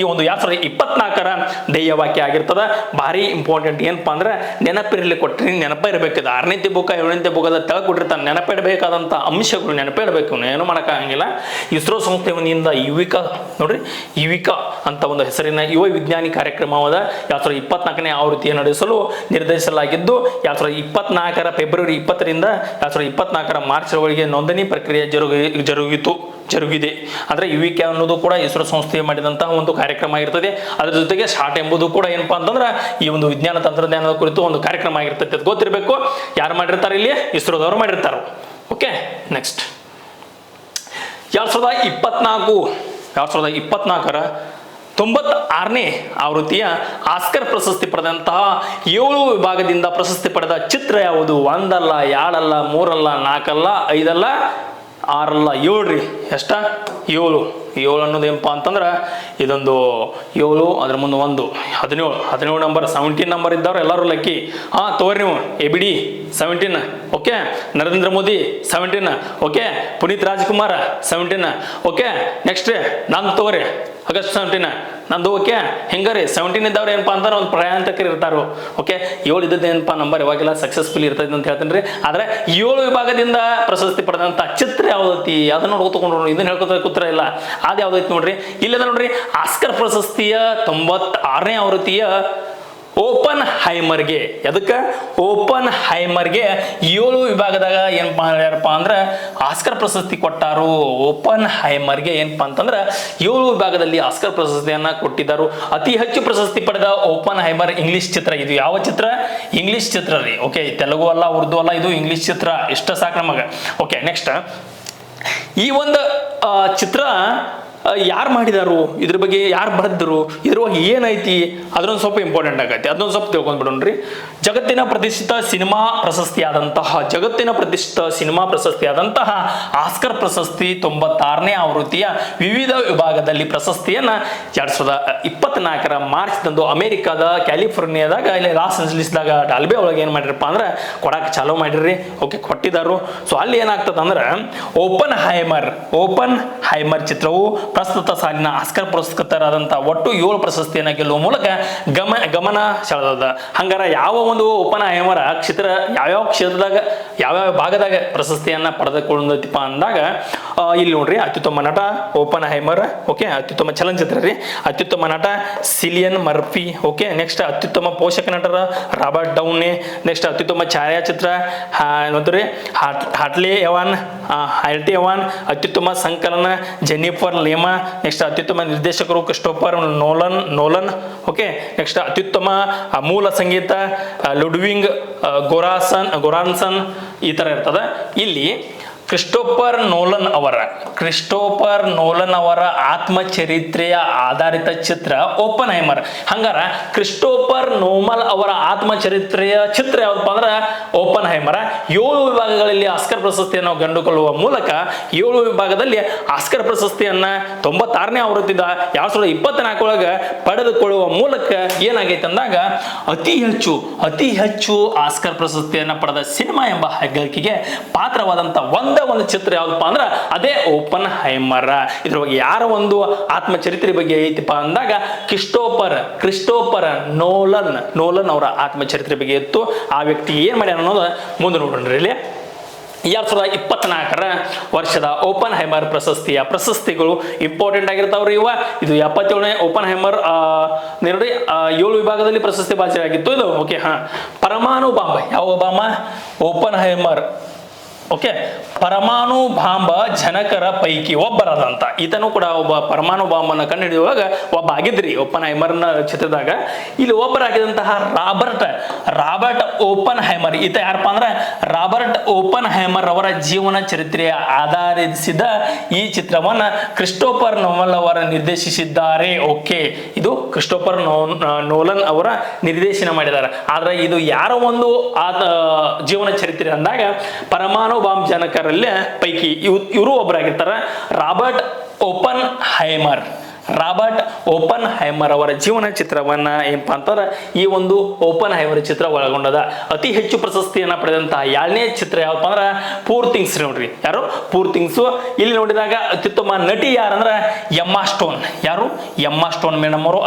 ಈ ಒಂದು 2024 ಧ್ಯೇಯವಾಕ್ಯ ಆಗಿರ್ತದ. ಭಾರಿ ಇಂಪಾರ್ಟೆಂಟ್. ಏನಪ್ಪಾ ಅಂದ್ರೆ ನೆನಪಿರಲಿ ಕೊಟ್ಟರೆ ನೆನಪಿರಬೇಕಿದೆ. 6ನೇ ಬುಕ್ 7ನೇ ಬುಕ್ಕದ ತೆಳಗೆ ಕೊಟ್ಟಿರ್ತಾನೆ. ನೆನಪಿಡಬೇಕಾದಂಥ ಅಂಶಗಳು ನೆನಪಿಡಬೇಕು, ಏನು ಮಾಡೋಕ್ಕಾಗಂಗಿಲ್ಲ. ಇಸ್ರೋ ಸಂಸ್ಥೆ ವತಿಯಿಂದ ಯುವಿಕಾ ನೋಡ್ರಿ, ಯುವಿಕಾ ಅಂತ ಒಂದು ಹೆಸರಿನ ಯುವ ವಿಜ್ಞಾನಿ ಕಾರ್ಯಕ್ರಮವಾದ 2024ನೇ ಆವೃತ್ತಿಯನ್ನು ನಡೆಸಲು ನಿರ್ಧರಿಸಲಾಗಿದ್ದು 2024 ಫೆಬ್ರವರಿ 20ರಿಂದ 2024 ಮಾರ್ಚ್ ಒಳಗೆ ನೋಂದಣಿ ಪ್ರಕ್ರಿಯೆ ಜರುಗಿದೆ. ಅಂದರೆ ಯುವಿಕೆ ಅನ್ನೋದು ಕೂಡ ಇಸ್ರೋ ಸಂಸ್ಥೆ ಮಾಡಿದಂತಹ ಒಂದು ಕಾರ್ಯಕ್ರಮ ಆಗಿರ್ತದೆ. ಅದರ ಜೊತೆಗೆ ಶಾರ್ಟ್ ಎಂಬುದು ಕೂಡ ಏನಪ್ಪಾ ಅಂತಂದ್ರೆ ಈ ಒಂದು ವಿಜ್ಞಾನ ತಂತ್ರಜ್ಞಾನದ ಕುರಿತು ಒಂದು ಕಾರ್ಯಕ್ರಮ ಆಗಿರ್ತದೆ. ಅದು ಗೊತ್ತಿರಬೇಕು. ಯಾರು ಮಾಡಿರ್ತಾರೆ? ಇಲ್ಲಿ ಇಸ್ರೋದವರು ಮಾಡಿರ್ತಾರೆ. ಓಕೆ, ನೆಕ್ಸ್ಟ್ 2024ರ 96ನೇ ಆವೃತ್ತಿಯ ಆಸ್ಕರ್ ಪ್ರಶಸ್ತಿ ಪಡೆದಂತಹ 7 ವಿಭಾಗದಿಂದ ಪ್ರಶಸ್ತಿ ಪಡೆದ ಚಿತ್ರ ಯಾವುದು? 1 ಅಲ್ಲ, 2 ಅಲ್ಲ, 3 ಅಲ್ಲ, 4 ಅಲ್ಲ, 5 ಅಲ್ಲ, 6 ಅಲ್ಲ, 7 ರೀ. ಎಷ್ಟ? 7 ಅನ್ನೋದು ಏನಪ್ಪಾ ಅಂತಂದ್ರೆ ಇದೊಂದು 7, ಅದ್ರ ಮುಂದೆ 1, 17 ನಂಬರ್, 17 ನಂಬರ್ ಇದ್ದವ್ರು ಎಲ್ಲರೂ ಲಕ್ಕಿ. ತೋರಿ ನೀವು ABD 17, okay. Narendra Modi 17, okay. Puneeth Rajkumar 17, okay. Next ನಂದು ತಗೋರಿ ಆಗಸ್ಟ್ 17 ನಂದು, ಓಕೆ. ಹಿಂಗಾರಿ 17 ಇದ್ದವ್ರು ಏನಪ್ಪಾ ಅಂತಾರೆ ಒಂದು ಪ್ರಯಾಣಿಕರು ಇರ್ತಾರೋ, ಓಕೆ. 7 ಇದ್ದದ್ದು ಏನಪ್ಪಾ ನಂಬರ್ ಯಾವಾಗೆಲ್ಲ ಸಕ್ಸಸ್ಫುಲ್ ಇರ್ತದೆ ಅಂತ ಹೇಳ್ತೇನೆ ರೀ. ಆದ್ರೆ 7 ವಿಭಾಗದಿಂದ ಪ್ರಶಸ್ತಿ ಪಡೆದಂತ ಚಿತ್ರ ಯಾವ್ದೈತಿ ಅದನ್ನ ನೋಡ್ಕೊಂಡ್ರು, ಇದನ್ನ ಹೇಳ್ಕೊತ ಕೂತ್ರ ಇಲ್ಲ. ಅದು ಯಾವ್ದೈತಿ ನೋಡ್ರಿ, ಇಲ್ಲದ ನೋಡ್ರಿ. ಆಸ್ಕರ್ ಪ್ರಶಸ್ತಿಯ 96ನೇ ಆವೃತ್ತಿಯ ಓಪನ್ ಹೈಮರ್ಗೆ, ಅದಕ್ಕೆ ಓಪನ್ ಹೈಮರ್ಗೆ 7 ವಿಭಾಗದಾಗ ಏನಪ್ಪ ಮಾಡ್ಯಾರಪ್ಪ ಅಂದ್ರೆ ಆಸ್ಕರ್ ಪ್ರಶಸ್ತಿ ಕೊಟ್ಟಾರು. ಓಪನ್ ಹೈಮರ್ಗೆ ಏನಪ್ಪಾ ಅಂತಂದ್ರೆ 7 ವಿಭಾಗದಲ್ಲಿ ಆಸ್ಕರ್ ಪ್ರಶಸ್ತಿಯನ್ನ ಕೊಟ್ಟಿದ್ದರು. ಅತಿ ಹೆಚ್ಚು ಪ್ರಶಸ್ತಿ ಪಡೆದ ಓಪನ್ ಹೈಮರ್ ಇಂಗ್ಲಿಷ್ ಚಿತ್ರ. ಇದು ಯಾವ ಚಿತ್ರ? ಇಂಗ್ಲಿಷ್ ಚಿತ್ರ ರೀ, ಓಕೆ. ತೆಲುಗು ಅಲ್ಲ, ಉರ್ದು ಅಲ್ಲ, ಇದು ಇಂಗ್ಲಿಷ್ ಚಿತ್ರ. ಇಷ್ಟ ಸಾಕು ನಮಗೆ. ಓಕೆ, ನೆಕ್ಸ್ಟ್ ಈ ಒಂದು ಚಿತ್ರ ಯಾರು ಮಾಡಿದಾರು, ಇದ್ರ ಬಗ್ಗೆ ಯಾರು ಬರೆದ್ರು, ಇದ್ರೊಳಗೆ ಏನೈತಿ ಅದನ್ನೊಂದು ಸ್ವಲ್ಪ ಇಂಪಾರ್ಟೆಂಟ್ ಆಗೈತಿ. ಅದನ್ನೊಂದು ಸ್ವಲ್ಪ ತಿಳ್ಕೊಂಡ್ಬಿಡೋಣ್ರಿ. ಜಗತ್ತಿನ ಪ್ರತಿಷ್ಠಿತ ಸಿನಿಮಾ ಪ್ರಶಸ್ತಿಯಾದಂತಹ ಆಸ್ಕರ್ ಪ್ರಶಸ್ತಿ 96ನೇ ಆವೃತ್ತಿಯ ವಿವಿಧ ವಿಭಾಗದಲ್ಲಿ ಪ್ರಶಸ್ತಿಯನ್ನ 2024 ಮಾರ್ಚ್ದಂದು ಅಮೆರಿಕಾದ ಕ್ಯಾಲಿಫೋರ್ನಿಯಾದಾಗ ಇಲ್ಲಿ ಲಾಸ್ ಏಂಜಲೀಸ್ದಾಗ ಡಾಲ್ಬೆ ಒಳಗೆ ಏನ್ ಮಾಡಿರಪ್ಪ ಅಂದ್ರೆ ಕೊಡಕ್ಕೆ ಚಾಲೂ ಮಾಡಿರ್ರಿ, ಓಕೆ, ಕೊಟ್ಟಿದ್ದಾರು. ಸೊ ಅಲ್ಲಿ ಏನಾಗ್ತದ ಅಂದ್ರೆ ಓಪನ್ ಹೈಮರ್ ಚಿತ್ರವು ಪ್ರಸ್ತುತ ಸಾಲಿನ ಆಸ್ಕರ್ ಪುರಸ್ಕೃತರಾದಂತಹ ಒಟ್ಟು 7 ಪ್ರಶಸ್ತಿಯನ್ನು ಗೆಲ್ಲುವ ಮೂಲಕ ಗಮನ ಸೆಳೆದ. ಹಂಗಾರ ಯಾವ ಒಂದು ಓಪನ್ ಹೈಮರ್ ಚಿತ್ರ ಯಾವ್ಯಾವ ಕ್ಷೇತ್ರದಾಗ ಯಾವ್ಯಾವ ಭಾಗದಾಗ ಪ್ರಶಸ್ತಿಯನ್ನ ಪಡೆದುಕೊಳ್ಳುತ್ತಪ್ಪ ಅಂದಾಗ ಇಲ್ಲಿ ನೋಡ್ರಿ, ಅತ್ಯುತ್ತಮ ನಟ ಓಪನ್ ಹೈಮರ್, ಓಕೆ. ಅತ್ಯುತ್ತಮ ಚಲನಚಿತ್ರ ರೀ, ಅತ್ಯುತ್ತಮ ನಟ ಸಿಲಿಯನ್ ಮರ್ಫಿ, ಓಕೆ. ನೆಕ್ಸ್ಟ್ ಅತ್ಯುತ್ತಮ ಪೋಷಕ ನಟರ ರಾಬರ್ಟ್ ಡೌನೆ. ನೆಕ್ಸ್ಟ್ ಅತ್ಯುತ್ತಮ ಛಾಯಾಚಿತ್ರ ನೋಡ್ರಿ ಹಾರ್ಟಿ ಎವಾನ್. ಅತ್ಯುತ್ತಮ ಸಂಕಲನ ಜೆನಿಫರ್ ಲೇಮಾ. ನೆಕ್ಸ್ಟ್ ಅತ್ಯುತ್ತಮ ನಿರ್ದೇಶಕರು ಕ್ರಿಸ್ಟೋಫರ್ ನೋಲನ್, ಓಕೆ. ನೆಕ್ಸ್ಟ್ ಅತ್ಯುತ್ತಮ ಮೂಲ ಸಂಗೀತ ಲುಡ್ವಿಂಗ್ ಗೊರಾನ್ಸನ್. ಈ ತರ ಇರ್ತದ. ಇಲ್ಲಿ ಕ್ರಿಸ್ಟೋಫರ್ ನೋಲನ್ ಅವರ ಆತ್ಮಚರಿತ್ರೆಯ ಆಧಾರಿತ ಚಿತ್ರ ಓಪನ್ ಹೈಮರ್. ಹಂಗಾರ ಕ್ರಿಸ್ಟೋಫರ್ ನೋಮಲ್ ಅವರ ಆತ್ಮಚರಿತ್ರೆಯ ಚಿತ್ರ ಯಾವ್ದಪ್ಪ ಅಂದ್ರೆ ಓಪನ್ ಹೈಮರ್. 7 ವಿಭಾಗಗಳಲ್ಲಿ ಆಸ್ಕರ್ ಪ್ರಶಸ್ತಿಯನ್ನು ಕಂಡುಕೊಳ್ಳುವ ಮೂಲಕ 7 ವಿಭಾಗದಲ್ಲಿ ಆಸ್ಕರ್ ಪ್ರಶಸ್ತಿಯನ್ನ 96ನೇ ಆವೃತ್ತಿದ 2024 ಒಳಗೆ ಪಡೆದುಕೊಳ್ಳುವ ಮೂಲಕ ಏನಾಗೈತೆ ಅಂದಾಗ ಅತಿ ಹೆಚ್ಚು ಆಸ್ಕರ್ ಪ್ರಶಸ್ತಿಯನ್ನ ಪಡೆದ ಸಿನಿಮಾ ಎಂಬ ಹೆಗ್ಗಳಿಕೆಗೆ ಪಾತ್ರವಾದಂತ ಒಂದು ಚಿತ್ರ ಯಾವ್ದಪ್ಪ ಅಂದ್ರ ಅದೇ ಓಪನ್ ಹೈಮರ್. ಇದ್ರ ಬಗ್ಗೆ ಯಾರ ಒಂದು ಆತ್ಮಚರಿತ್ರೆ ಬಗ್ಗೆ ಐತಿಪ್ಪ ಅಂದಾಗ ಕ್ರಿಸ್ಟೋಫರ್ ನೋಲನ್ ಅವರ ಆತ್ಮಚರಿತ್ರೆ ಬಗ್ಗೆ ಇತ್ತು. ಆ ವ್ಯಕ್ತಿ ಏನ್ ಮಾಡ್ಯಾರ ಅನ್ನೋದು ಮುಂದೆ ನೋಡ್ರಿ. ಇಲ್ಲಿ 2024 ವರ್ಷದ ಓಪನ್ ಹೈಮರ್ ಪ್ರಶಸ್ತಿಗಳು ಇಂಪಾರ್ಟೆಂಟ್ ಆಗಿರ್ತಾವ್ರಿ. ಇದು 77ನೇ ಓಪನ್ ಹೈಮರ್ ನೋಡಿ 7 ವಿಭಾಗದಲ್ಲಿ ಪ್ರಶಸ್ತಿ ಭಾಜರಾಗಿತ್ತು ಇದು, ಓಕೆ. ಪರಮಾಣು ಬಾಂಬ್ ಯಾವ ಬಾಂಬ? Open ಹೈಮರ್, okay. ಪರಮಾಣು ಬಾಂಬ ಜನಕರ ಪೈಕಿ ಒಬ್ಬರಾದಂತ ಈತನು ಕೂಡ ಒಬ್ಬ ಪರಮಾಣು ಬಾಂಬನ್ನು ಕಂಡುಹಿಡಿಯುವಾಗ ಒಬ್ಬ ಆಗಿದ್ರಿ ಓಪನ್ ಹೈಮರ್ನ ಚಿತ್ರದಾಗ. ಇಲ್ಲಿ ಒಬ್ಬರಾಗಿದ್ದಂತಹ ರಾಬರ್ಟ್ ಓಪನ್ ಹೈಮರ್. ಈತ ಯಾರಪ್ಪ ಅಂದ್ರೆ ರಾಬರ್ಟ್ ಓಪನ್ ಹೈಮರ್ ಅವರ ಜೀವನ ಚರಿತ್ರೆಯ ಆಧರಿಸಿದ ಈ ಚಿತ್ರವನ್ನ ಕ್ರಿಸ್ಟೋಫರ್ ನೋಮಲ್ ಅವರ ನಿರ್ದೇಶಿಸಿದ್ದಾರೆ, ಓಕೆ. ಇದು ಕ್ರಿಸ್ಟೋಫರ್ ನೋಲನ್ ಅವರ ನಿರ್ದೇಶನ ಮಾಡಿದ್ದಾರೆ. ಆದ್ರೆ ಇದು ಯಾರ ಒಂದು ಜೀವನ ಚರಿತ್ರೆ ಅಂದಾಗ ಪರಮಾಣು ಬಾಂಬ್ ಜನಕರಲ್ಲಿ ಪೈಕಿ ಇವರು ಒಬ್ಬರಾಗಿರ್ತಾರೆ ರಾಬರ್ಟ್ ಓಪನ್ ಹೈಮರ್. ರಾಬರ್ಟ್ ಓಪನ್ ಹೈಮರ್ ಅವರ ಜೀವನ ಚಿತ್ರವನ್ನ ಏನಪ್ಪಾ ಅಂತಂದ್ರೆ ಈ ಒಂದು ಓಪನ್ ಹೈಮರ್ ಚಿತ್ರ ಒಳಗೊಂಡದ. ಅತಿ ಹೆಚ್ಚು ಪ್ರಶಸ್ತಿಯನ್ನ ಪಡೆದಂತಹ 2ನೇ ಚಿತ್ರ ಯಾವಪ್ಪ ಅಂದ್ರೆ ಪೂರ್ ಥಿಂಗ್ಸ್ ನೋಡ್ರಿ. ಯಾರು? Poor things. ಇಲ್ಲಿ ನೋಡಿದಾಗ ಅತ್ಯುತ್ತಮ ನಟಿ ಯಾರಂದ್ರೆ ಎಮ್ಮಾ ಸ್ಟೋನ್. ಯಾರು? ಎಮ್ಮಾ ಸ್ಟೋನ್ ಮೇಡಮ್ ಅವರು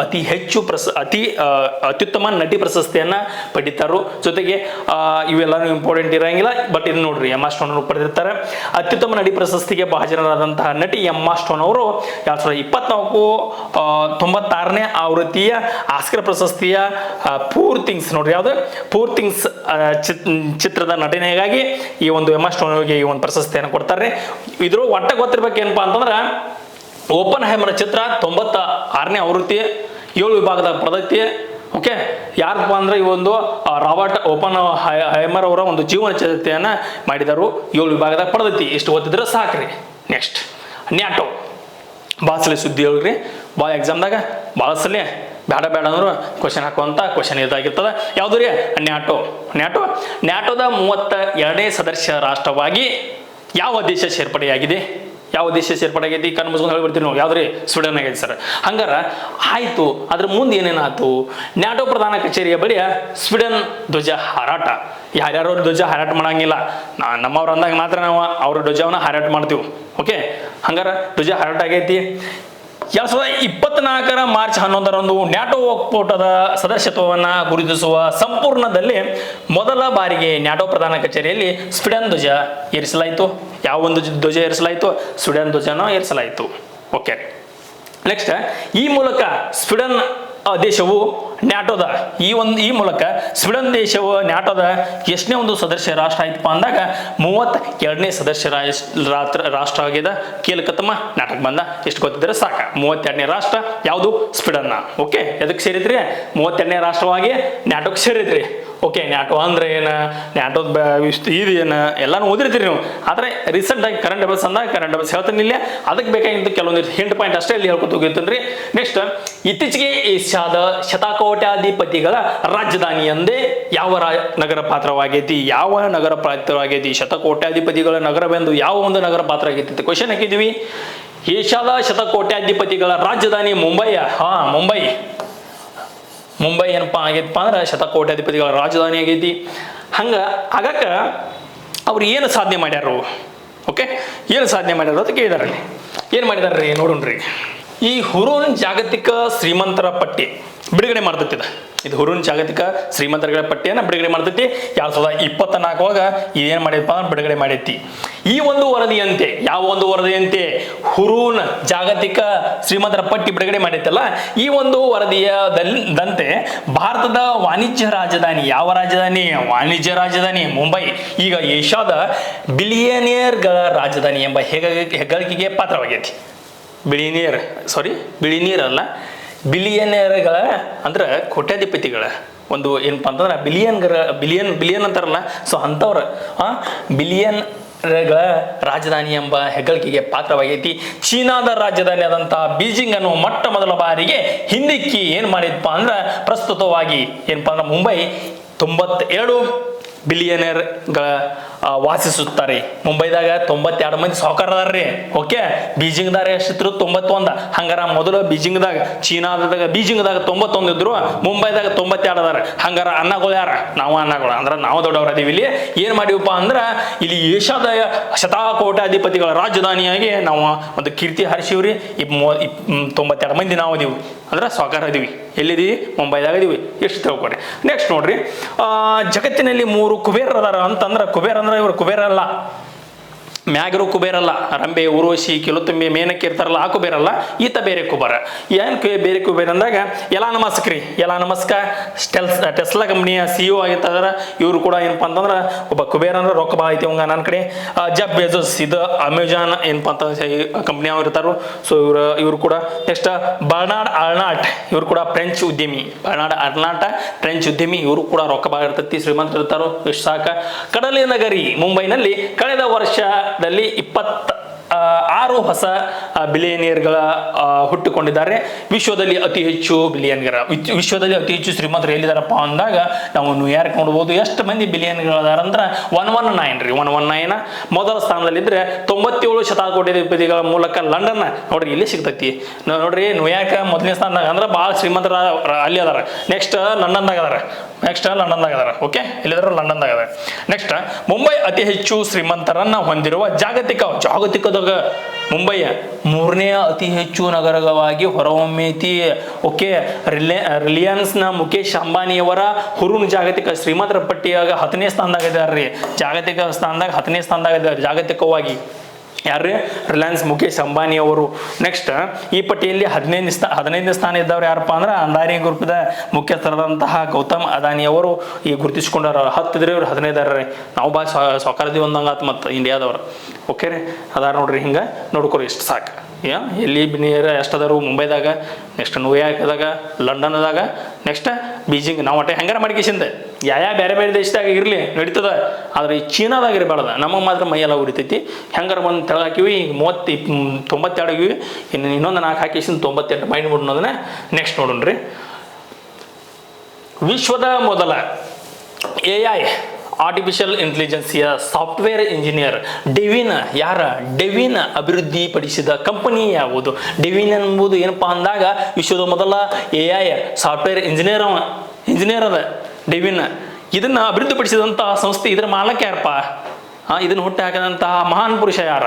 ಅತ್ಯುತ್ತಮ ನಟಿ ಪ್ರಶಸ್ತಿಯನ್ನ ಪಡಿತಾರು. ಜೊತೆಗೆ ಇವೆಲ್ಲಾನು ಇಂಪಾರ್ಟೆಂಟ್ ಇರಂಗಿಲ್ಲ, ಬಟ್ ಇದು ನೋಡ್ರಿ ಎಮ್ಮಾ ಸ್ಟೋನ್ ಅವರು ಪಡೆದಿರ್ತಾರೆ. ಅತ್ಯುತ್ತಮ ನಟಿ ಪ್ರಶಸ್ತಿಗೆ ಭಾಜನರಾದಂತಹ ನಟಿ ಎಮ್ಮಾ ಸ್ಟೋನ್ ಅವರು 2024 96ನೇ ಆವೃತ್ತಿಯ ಆಸ್ಕರ್ ಪ್ರಶಸ್ತಿಯ ಪೂರ್ ಥಿಂಗ್ಸ್ ನೋಡ್ರಿ, ಯಾವ್ದು ಪೂರ್ ಥಿಂಗ್ಸ್ ಚಿತ್ರದ ನಟನೆಗಾಗಿ ಈ ಒಂದು ಎಮ್ಮಾ ಸ್ಟೋನ್ ಅವರಿಗೆ ಈ ಒಂದು ಪ್ರಶಸ್ತಿಯನ್ನು ಕೊಡ್ತಾರೆ. ಇದ್ರ ಒಟ್ಟ ಗೊತ್ತಿರ್ಬೇಕು ಏನಪ್ಪಾ ಅಂತಂದ್ರ ಓಪನ್ ಹೈಮರ್ ಚಿತ್ರ 96ನೇ ಆವೃತ್ತಿ 7 ವಿಭಾಗದ ಪಡೆದೈತಿ. ಓಕೆ, ಯಾರಪ್ಪ ಅಂದ್ರೆ ಈ ಒಂದು ರಾಬರ್ಟ್ ಓಪನ್ ಹೈಮರ್ ಅವರ ಒಂದು ಜೀವನ ಚರಿತ್ರೆಯನ್ನ ಮಾಡಿದರು, 7 ವಿಭಾಗದಾಗ ಪಡೆದೈತಿ. ಇಷ್ಟು ಓದಿದ್ರೆ ಸಾಕ್ರಿ. Next NATO. ಭಾಳ ಸಲ ಸುದ್ದಿ ಹೇಳ್ರಿ, ಭಾಳ ಎಕ್ಸಾಮ್ದಾಗ ಭಾಳ ಸಲ ಬೇಡ ಅಂದ್ರೆ ಕ್ವಶನ್ ಹಾಕುವಂತ ಕ್ವಶನ್ ಇದಾಗಿರ್ತದ. ಯಾವ್ದು ರೀ? ನ್ಯಾಟೋದ 32ನೇ ಸದಸ್ಯ ರಾಷ್ಟ್ರವಾಗಿ ಯಾವ ದೇಶ ಸೇರ್ಪಡೆಯಾಗಿದೆ? ಯಾವ ದೇಶ ಸೇರ್ಪಡೆಯಾಗೈತಿ? ಕಣ್ಣು ಮುಚ್ಕೊಂಡು ಹೇಳ್ಬಿಡ್ತೀವಿ ನಾವು. ಯಾವ್ದ್ರಿ? ಸ್ವೀಡನ್ ಆಗೈತಿ ಸರ್. ಹಂಗಾರ ಆಯ್ತು, ಅದ್ರ ಮುಂದೆ ಏನೇನಾಯ್ತು? ನ್ಯಾಟೋ ಪ್ರಧಾನ ಕಚೇರಿಯ ಬಳಿಯ ಸ್ವೀಡನ್ ಧ್ವಜ ಹಾರಾಟ. ಯಾರ್ಯಾರು ಧ್ವಜ ಹಾರಾಟ ಮಾಡಂಗಿಲ್ಲ, ನಮ್ಮವ್ರು ಅಂದಾಗ ಮಾತ್ರ ನಾವು ಅವ್ರ ಧ್ವಜವನ್ನ ಹಾರಾಟ ಮಾಡ್ತೀವಿ. ಓಕೆ, ಹಂಗಾರ ಧ್ವಜ ಹಾರಾಟ ಆಗೈತಿ. 2024 ಮಾರ್ಚ್ 11ರಂದು ನ್ಯಾಟೋ ಒಕ್ಕೂಟದ ಸದಸ್ಯತ್ವವನ್ನು ಗುರುತಿಸುವ ಸಂಪೂರ್ಣದಲ್ಲಿ ಮೊದಲ ಬಾರಿಗೆ ನ್ಯಾಟೋ ಪ್ರಧಾನ ಕಚೇರಿಯಲ್ಲಿ ಸ್ವೀಡನ್ ಧ್ವಜ ಏರಿಸಲಾಯಿತು. ಯಾವ ಒಂದು ಧ್ವಜ ಏರಿಸಲಾಯಿತು? ಸ್ವೀಡನ್ ಧ್ವಜನ ಏರಿಸಲಾಯಿತು. ಓಕೆ, ನೆಕ್ಸ್ಟ್ ಈ ಮೂಲಕ ಸ್ವೀಡನ್ ದೇಶವು ನ್ಯಾಟೋದ ಈ ಮೂಲಕ ಸ್ವೀಡನ್ ದೇಶವು ನ್ಯಾಟೋದ ಎಷ್ಟನೇ ಒಂದು ಸದಸ್ಯ ರಾಷ್ಟ್ರ ಆಯ್ತಪ್ಪ ಅಂದಾಗ 32ನೇ ಸದಸ್ಯ ರಾಷ್ಟ್ರ ಆಗಿದೆ. ಕೇಳಕತ್ತಮ್ಮ ನಾಟಕ ಬಂದ. ಎಷ್ಟು ಗೊತ್ತಿದ್ರೆ ಸಾಕ. 32ನೇ ರಾಷ್ಟ್ರ ಯಾವುದು? ಸ್ವೀಡನ್ನ. ಓಕೆ, ಎದಕ್ಕೆ ಸೇರಿದ್ರಿ? 32ನೇ ರಾಷ್ಟ್ರವಾಗಿ ನ್ಯಾಟೋಕ್ಕೆ ಸೇರಿದ್ರಿ. ಓಕೆ, ನ್ಯಾಟೋ ಅಂದ್ರೆ ಏನು, ನ್ಯಾಟೋದ ಇದು ಏನು ಎಲ್ಲಾನು ಓದಿರ್ತೀರಿ ನೀವು. ಆದರೆ ರೀಸೆಂಟ್ ಆಗಿ ಕರೆಂಟ್ ಅಫೇರ್ಸ್ ಅಂದಾಗ ಕರೆಂಟ್ ಅಫೇರ್ಸ್ ಹೇಳ್ತೀನಿ ಇಲ್ಲ, ಅದಕ್ಕೆ ಬೇಕಾಗಿದ್ದು ಕೆಲವೊಂದು ಹಿಂಟ್ ಪಾಯಿಂಟ್ ಅಷ್ಟೇ ಇಲ್ಲಿ ಹೇಳ್ಕೊತ ಹೋಗಿರ್ತೀನಿ. ನೆಕ್ಸ್ಟ್, ಇತ್ತೀಚೆಗೆ ಏಷ್ಯಾದ ಶತಕೋಟ್ಯಾಧಿಪತಿಗಳ ರಾಜಧಾನಿ ಎಂದೇ ಯಾವ ನಗರ ಪಾತ್ರವಾಗೈತಿ? ಯಾವ ನಗರ ಪಾತ್ರವಾಗೈತಿ? ಶತಕೋಟ್ಯಾಧಿಪತಿಗಳ ನಗರವೆಂದು ಯಾವ ಒಂದು ನಗರ ಪಾತ್ರ ಆಗೈತಿ? ಕ್ವಶನ್ ಹಾಕಿದ್ವಿ. ಏಷ್ಯಾದ ಶತಕೋಟ್ಯಾಧಿಪತಿಗಳ ರಾಜಧಾನಿ ಮುಂಬೈಯ? ಮುಂಬೈ ಏನಪ್ಪಾ ಆಗೈತಪ್ಪ ಅಂದ್ರೆ ಶತಕೋಟ್ಯಾಧಿಪತಿಗಳ ರಾಜಧಾನಿ ಆಗೈತಿ. ಆಗಾಕ ಅವ್ರು ಏನು ಸಾಧನೆ ಮಾಡ್ಯಾರು? ಓಕೆ, ಏನು ಸಾಧನೆ ಮಾಡ್ಯಾರು ಅಂತ ಕೇಳಿದಾರೆ. ಏನು ಮಾಡಿದಾರ್ರಿ ನೋಡೋಣ್ರಿ. ಈ ಹುರೂನ್ ಜಾಗತಿಕ ಶ್ರೀಮಂತರ ಪಟ್ಟಿ ಬಿಡುಗಡೆ ಮಾಡ್ತೈತಿ. ಇದು ಹುರೂನ್ ಜಾಗತಿಕ ಶ್ರೀಮಂತರ ಪಟ್ಟಿಯನ್ನು ಬಿಡುಗಡೆ ಮಾಡ್ತೈತಿ. 2024 ಇದೇನು ಮಾಡಿದಪ್ಪ ಅಂದ್ರೆ ಬಿಡುಗಡೆ ಮಾಡೈತಿ. ಈ ಒಂದು ವರದಿಯಂತೆ, ಯಾವ ಒಂದು ವರದಿಯಂತೆ? ಹುರೂನ್ ಜಾಗತಿಕ ಶ್ರೀಮಂತರ ಪಟ್ಟಿ ಬಿಡುಗಡೆ ಮಾಡೈತಲ್ಲ, ಈ ಒಂದು ವರದಿಯದಂತೆ ಭಾರತದ ವಾಣಿಜ್ಯ ರಾಜಧಾನಿ, ಯಾವ ರಾಜಧಾನಿ? ವಾಣಿಜ್ಯ ರಾಜಧಾನಿ ಮುಂಬೈ ಈಗ ಏಷ್ಯಾದ ಬಿಲಿಯನಿಯರ್ಗಳ ರಾಜಧಾನಿ ಎಂಬ ಹೆಗ್ಗಳಿಕೆಗೆ ಪಾತ್ರವಾಗೈತಿ. ಬಿಲಿಯನಿಯರ್ಗಳ ಅಂದ್ರೆ ಕೋಟ್ಯಾಧಿಪತಿಗಳ ಒಂದು ಏನಪ್ಪಾ ಅಂತಂದ್ರೆ ಬಿಲಿಯನ್ ಅಂತಾರಲ್ಲ, ಸೊ ಅಂಥವ್ರ ಬಿಲಿಯನ್ಗಳ ರಾಜಧಾನಿ ಎಂಬ ಹೆಗ್ಗಳಿಕೆಗೆ ಪಾತ್ರವಾಗೈತಿ. ಚೀನಾದ ರಾಜಧಾನಿ ಆದಂತಹ ಬೀಜಿಂಗ್ ಅನ್ನು ಮೊಟ್ಟ ಮೊದಲ ಬಾರಿಗೆ ಹಿಂದಿಕ್ಕಿ ಏನ್ ಮಾಡಿದಪ್ಪ ಅಂದ್ರೆ ಪ್ರಸ್ತುತವಾಗಿ ಏನಪ್ಪಾ ಅಂದ್ರೆ ಮುಂಬೈ 97 ಬಿಲಿಯನರ್ಗಳ ವಾಸಿಸುತ್ತಾರೆ. ಮುಂಬೈದಾಗ 92 ಮಂದಿ ಸಾಹುಕಾರದಾರ್ರಿ. ಓಕೆ, ಬೀಜಿಂಗ್ದಾಗ ಎಷ್ಟಿದ್ರು? 91. ಹಂಗಾರ ಮೊದಲು ಚೀನಾದಾಗ ಬೀಜಿಂಗ್ದಾಗ 91 ಇದ್ರು, ಮುಂಬೈದಾಗ 92 ಅದಾರ. ಹಂಗಾರ ಅನ್ನಗಳು ಯಾರ? ನಾವು ಅನ್ನಗಳು ಅಂದ್ರೆ ನಾವು ದೊಡ್ಡವ್ರ ಅದೀವಿ. ಇಲ್ಲಿ ಏನ್ ಮಾಡಿವಪ್ಪ ಅಂದ್ರ ಇಲ್ಲಿ ಏಷ್ಯಾದ ಶತಕೋಟ್ಯಾಧಿಪತಿಗಳ ರಾಜಧಾನಿಯಾಗಿ ನಾವು ಒಂದು ಕೀರ್ತಿ ಹರಿಸಿವ್ರಿ. 92 ಮಂದಿ ನಾವು ಅದೀವಿ ಅಂದ್ರೆ ಸಾಹುಕಾರ ಅದೀವಿ. ಎಲ್ಲಿದೀವಿ? ಮುಂಬೈದಾಗ ಇದೀವಿ. ಎಷ್ಟು ತಿಳ್ಕೊಡ್ರಿ. ನೆಕ್ಸ್ಟ್ ನೋಡ್ರಿ, ಜಗತ್ತಿನಲ್ಲಿ 3 ಕುಬೇರರು ಅದಾರ ಅಂತಂದ್ರೆ, ಕುಬೇರ ಅಂದ್ರೆ ಇವರು ಕುಬೇರ ಅಲ್ಲ, ಮ್ಯಾಗರು ಕುಬೇರಲ್ಲ, ರಂಬೆ, ಉರ್ವಶಿ, ಕಿಲುತುಂಬೆ, ಮೇನಕ್ಕೆ ಇರ್ತಾರಲ್ಲ ಆ ಕುಬೇರಲ್ಲ, ಈತ ಬೇರೆ ಕುಬೇರ. ಏನು ಬೇರೆ ಕುಬೇರ ಅಂದಾಗ ಎಲಾನ್ ಮಸ್ಕ್ ರೀ. ಎಲಾನ್ ಮಸ್ಕ್ ಟೆಸ್ಲಾ ಕಂಪ್ನಿಯ CEO ಆಗಿರ್ತಾರ. ಇವರು ಕೂಡ ಏನಪ್ಪಾ ಅಂತಂದ್ರೆ ಒಬ್ಬ ಕುಬೇರ ಅಂದ್ರೆ ರೊಕ್ಕ ಭಾಳ ಐತಿ ಅವಂಗ. ನನ್ನ ಕಡೆ ಜೆಫ್ ಬೆಜೋಸ್, ಇದು ಅಮೆಜಾನ್ ಏನಪ್ಪಾ ಅಂತ ಕಂಪ್ನಿ ಅವ್ರು ಇರ್ತಾರು. ಸೊ ಇವರು ಕೂಡ. ನೆಕ್ಸ್ಟ್ ಬರ್ನಾರ್ಡ್ ಅರ್ನಾಲ್ಟ್, ಇವರು ಕೂಡ ಫ್ರೆಂಚ್ ಉದ್ಯಮಿ. ಫ್ರೆಂಚ್ ಉದ್ಯಮಿ. ಇವರು ಕೂಡ ರೊಕ್ಕ ಭಾಳ ಇರ್ತೈತಿ, ಶ್ರೀಮಂತರು ಇರ್ತಾರೋ. ಇಷ್ಟು ಸಾಕ. ಕಡಲಿನ ನಗರಿ ಮುಂಬೈನಲ್ಲಿ ಕಳೆದ ವರ್ಷದಲ್ಲಿ 6 ಹೊಸ ಬಿಲಿಯನಿಯರ್ಗಳ ಹುಟ್ಟುಕೊಂಡಿದ್ದಾರೆ. ವಿಶ್ವದಲ್ಲಿ ಅತಿ ಹೆಚ್ಚು ಬಿಲಿಯನ್ಗಳ ವಿಶ್ವದಲ್ಲಿ ಅತಿ ಹೆಚ್ಚು ಶ್ರೀಮಂತರು ಎಲ್ಲಿದಾರಪ್ಪ ಅಂದಾಗ ನಾವು ನ್ಯೂಯಾರ್ಕ್ ನೋಡ್ಬೋದು. ಎಷ್ಟು ಮಂದಿ ಬಿಲಿಯನ್ಗಳದಾರ ಅಂದ್ರೆ 119 ರೀ. 119 ಮೊದಲ ಸ್ಥಾನದಲ್ಲಿದ್ರೆ 97 ಶತಕೋಟಿಗಳ ಮೂಲಕ ಲಂಡನ್ ನೋಡ್ರಿ ಇಲ್ಲಿ ಸಿಗ್ತೈತಿ ನೋಡ್ರಿ. ನ್ಯೂಯಾರ್ಕ್ ಮೊದಲನೇ ಸ್ಥಾನದಾಗ ಅಂದ್ರೆ ಭಾಳ ಶ್ರೀಮಂತರ ಅಲ್ಲಿ ಅದಾರ. ನೆಕ್ಸ್ಟ್ ಲಂಡನ್ದಾಗ ಅದಾರ. ಓಕೆ, ಇಲ್ಲಿದ್ರೆ ಲಂಡನ್ದಾಗ ಅದಾರ. ನೆಕ್ಸ್ಟ್ ಮುಂಬೈ ಅತಿ ಹೆಚ್ಚು ಶ್ರೀಮಂತರನ್ನ ಹೊಂದಿರುವ ಜಾಗತಿಕದಾಗ ಮುಂಬೈಯ 3ನೇ ಅತಿ ಹೆಚ್ಚು ನಗರವಾಗಿ ಹೊರಹೊಮ್ಮೈತಿ. ಓಕೆ, ರಿಲಯನ್ಸ್ನ ಮುಖೇಶ್ ಅಂಬಾನಿಯವರ ಹುರುನ್ ಜಾಗತಿಕ ಶ್ರೀಮಂತರ ಪಟ್ಟಿಯಾಗ 10ನೇ ಸ್ಥಾನದಾಗ ಇದಾರ್ರಿ. ಜಾಗತಿಕ ಸ್ಥಾನದಾಗ 10ನೇ ಸ್ಥಾನದಾಗ ಇದ್ದಾರೆ ಜಾಗತಿಕವಾಗಿ. ಯಾರು? ರಿಲಯನ್ಸ್ ಮುಖೇಶ್ ಅಂಬಾನಿ ಅವರು. ನೆಕ್ಸ್ಟ್ ಈ ಪಟ್ಟಿಯಲ್ಲಿ 15ನೇ ಸ್ಥಾನ ಇದ್ದವ್ರು ಯಾರಪ್ಪ ಅಂದ್ರೆ ಅಂದಾನಿ ಗ್ರೂಪದ ಮುಖ್ಯಸ್ಥರಾದಂತಹ ಗೌತಮ್ ಅದಾನಿ ಅವರು ಈ ಗುರುತಿಸ್ಕೊಂಡಾರ. 10 ಇದ್ರೆ ಇವ್ರು 15 ಇದಾರೆ. ನಾವು ಭಾಳ ಸೌಕರ್ಯದಿ ಒಂದಂಗಾತ್ ಮತ್ತು ಇಂಡಿಯಾದವ್ರು. ಓಕೆ ರೀ, ಅದಾರ ನೋಡ್ರಿ. ಹಿಂಗೆ ನೋಡ್ಕೊರಿ, ಇಷ್ಟು ಸಾಕು. ಎಲ್ಲಿ ಬಿನಿಯರ್ ಎಷ್ಟದಾರು ಮುಂಬೈದಾಗ, ನೆಕ್ಸ್ಟ್ ನ್ಯೂಯಾರ್ಕ್ದಾಗ, ಲಂಡನ್ದಾಗ, ನೆಕ್ಸ್ಟ್ ಬೀಜಿಂಗ್. ನಾವು ಒಟ್ಟೆ ಹೆಂಗಾರ ಮಾಡ್ಕೇಸಿಂದೆ ಬೇರೆ ಬೇರೆ ದೇಶದಾಗ ಇರಲಿ ನಡೀತದ. ಆದ್ರೆ ಈ ಚೀನಾದಾಗ ಇರಬಾರ್ದ. ನಮಗೆ ಮಾತ್ರ ಮೈಯೆಲ್ಲ ಉರಿತೈತಿ. ಹೆಂಗಾರ ಬಂದು ತೆಳಗೆ ಹಾಕಿವಿ. ಈಗ 92 ಆಗಿವಿ. ಇನ್ನು ಇನ್ನೊಂದು 4 ಹಾಕಿಸಿಂದ 98 ಮೈಂಡ್ ಬಿಡೋದನ್ನ ನೆಕ್ಸ್ಟ್ ನೋಡೋಣ್ರಿ. ವಿಶ್ವದ ಮೊದಲ AI ಆರ್ಟಿಫಿಷಿಯಲ್ ಇಂಟೆಲಿಜೆನ್ಸಿಯ ಸಾಫ್ಟ್ವೇರ್ ಇಂಜಿನಿಯರ್ ಡೆವಿನ್ ಅಭಿವೃದ್ಧಿಪಡಿಸಿದ ಕಂಪನಿ ಯಾವುದು? ಡೆವಿನ್ ಎಂಬುದು ಏನಪ್ಪಾ ಅಂದಾಗ ವಿಶ್ವದ ಮೊದಲ AI ಸಾಫ್ಟ್ವೇರ್ ಇಂಜಿನಿಯರ್ ಅದ ಡೆವಿನ್. ಇದನ್ನ ಅಭಿವೃದ್ಧಿಪಡಿಸಿದಂತಹ ಸಂಸ್ಥೆ, ಇದರ ಮಾಲಕ ಯಾರಪ್ಪ? ಇದನ್ನ ಹುಟ್ಟಿ ಹಾಕಿದಂತಹ ಮಹಾನ್ ಪುರುಷ ಯಾರ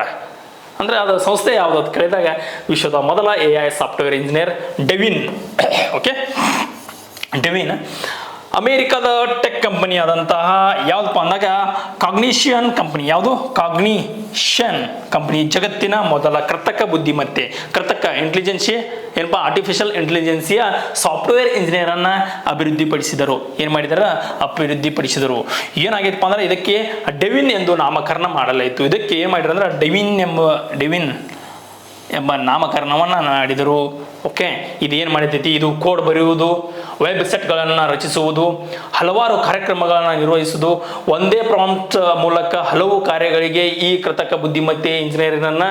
ಅಂದ್ರೆ ಅದು ಸಂಸ್ಥೆ ಯಾವುದು ಅಂತ ಕೇಳಿದಾಗ ವಿಶ್ವದ ಮೊದಲ AI software engineer Devin. Okay, Devin ಅಮೇರಿಕಾದ ಟೆಕ್ ಕಂಪನಿ ಆದಂತಹ ಯಾವ್ದಪ್ಪ ಅಂದಾಗ ಕಾಗ್ನಿಷನ್ ಕಂಪನಿ. ಯಾವುದು? ಕಾಗ್ನಿಷನ್ ಕಂಪನಿ ಜಗತ್ತಿನ ಮೊದಲ ಕೃತಕ ಬುದ್ಧಿಮತ್ತೆ, ಕೃತಕ ಇಂಟೆಲಿಜೆನ್ಸಿ ಏನಪ್ಪ ಆರ್ಟಿಫಿಷಿಯಲ್ ಇಂಟೆಲಿಜೆನ್ಸಿಯ ಸಾಫ್ಟ್ವೇರ್ ಇಂಜಿನಿಯರ್ ಅನ್ನ ಅಭಿವೃದ್ಧಿಪಡಿಸಿದರು. ಏನಾಗೈತಪ್ಪ ಅಂದ್ರೆ ಇದಕ್ಕೆ ಡೆವಿನ್ ಎಂದು ನಾಮಕರಣ ಮಾಡಲಾಯಿತು. ಇದಕ್ಕೆ ಏನ್ ಮಾಡಿದ್ರು ಅಂದ್ರೆ ಡೆವಿನ್ ಎಂಬ ನಾಮಕರಣವನ್ನು ಮಾಡಿದರು. ಓಕೆ, ಇದೇನು ಮಾಡಿತೈತಿ? ಇದು ಕೋಡ್ ಬರೆಯುವುದು, ವೆಬ್ಸೈಟ್ಗಳನ್ನು ರಚಿಸುವುದು, ಹಲವಾರು ಕಾರ್ಯಕ್ರಮಗಳನ್ನು ನಿರ್ವಹಿಸುವುದು, ಒಂದೇ ಪ್ರಾಂಪ್ಟ್ ಮೂಲಕ ಹಲವು ಕಾರ್ಯಗಳಿಗೆ ಈ ಕೃತಕ ಬುದ್ಧಿಮತ್ತೆ ಇಂಜಿನಿಯರನ್ನು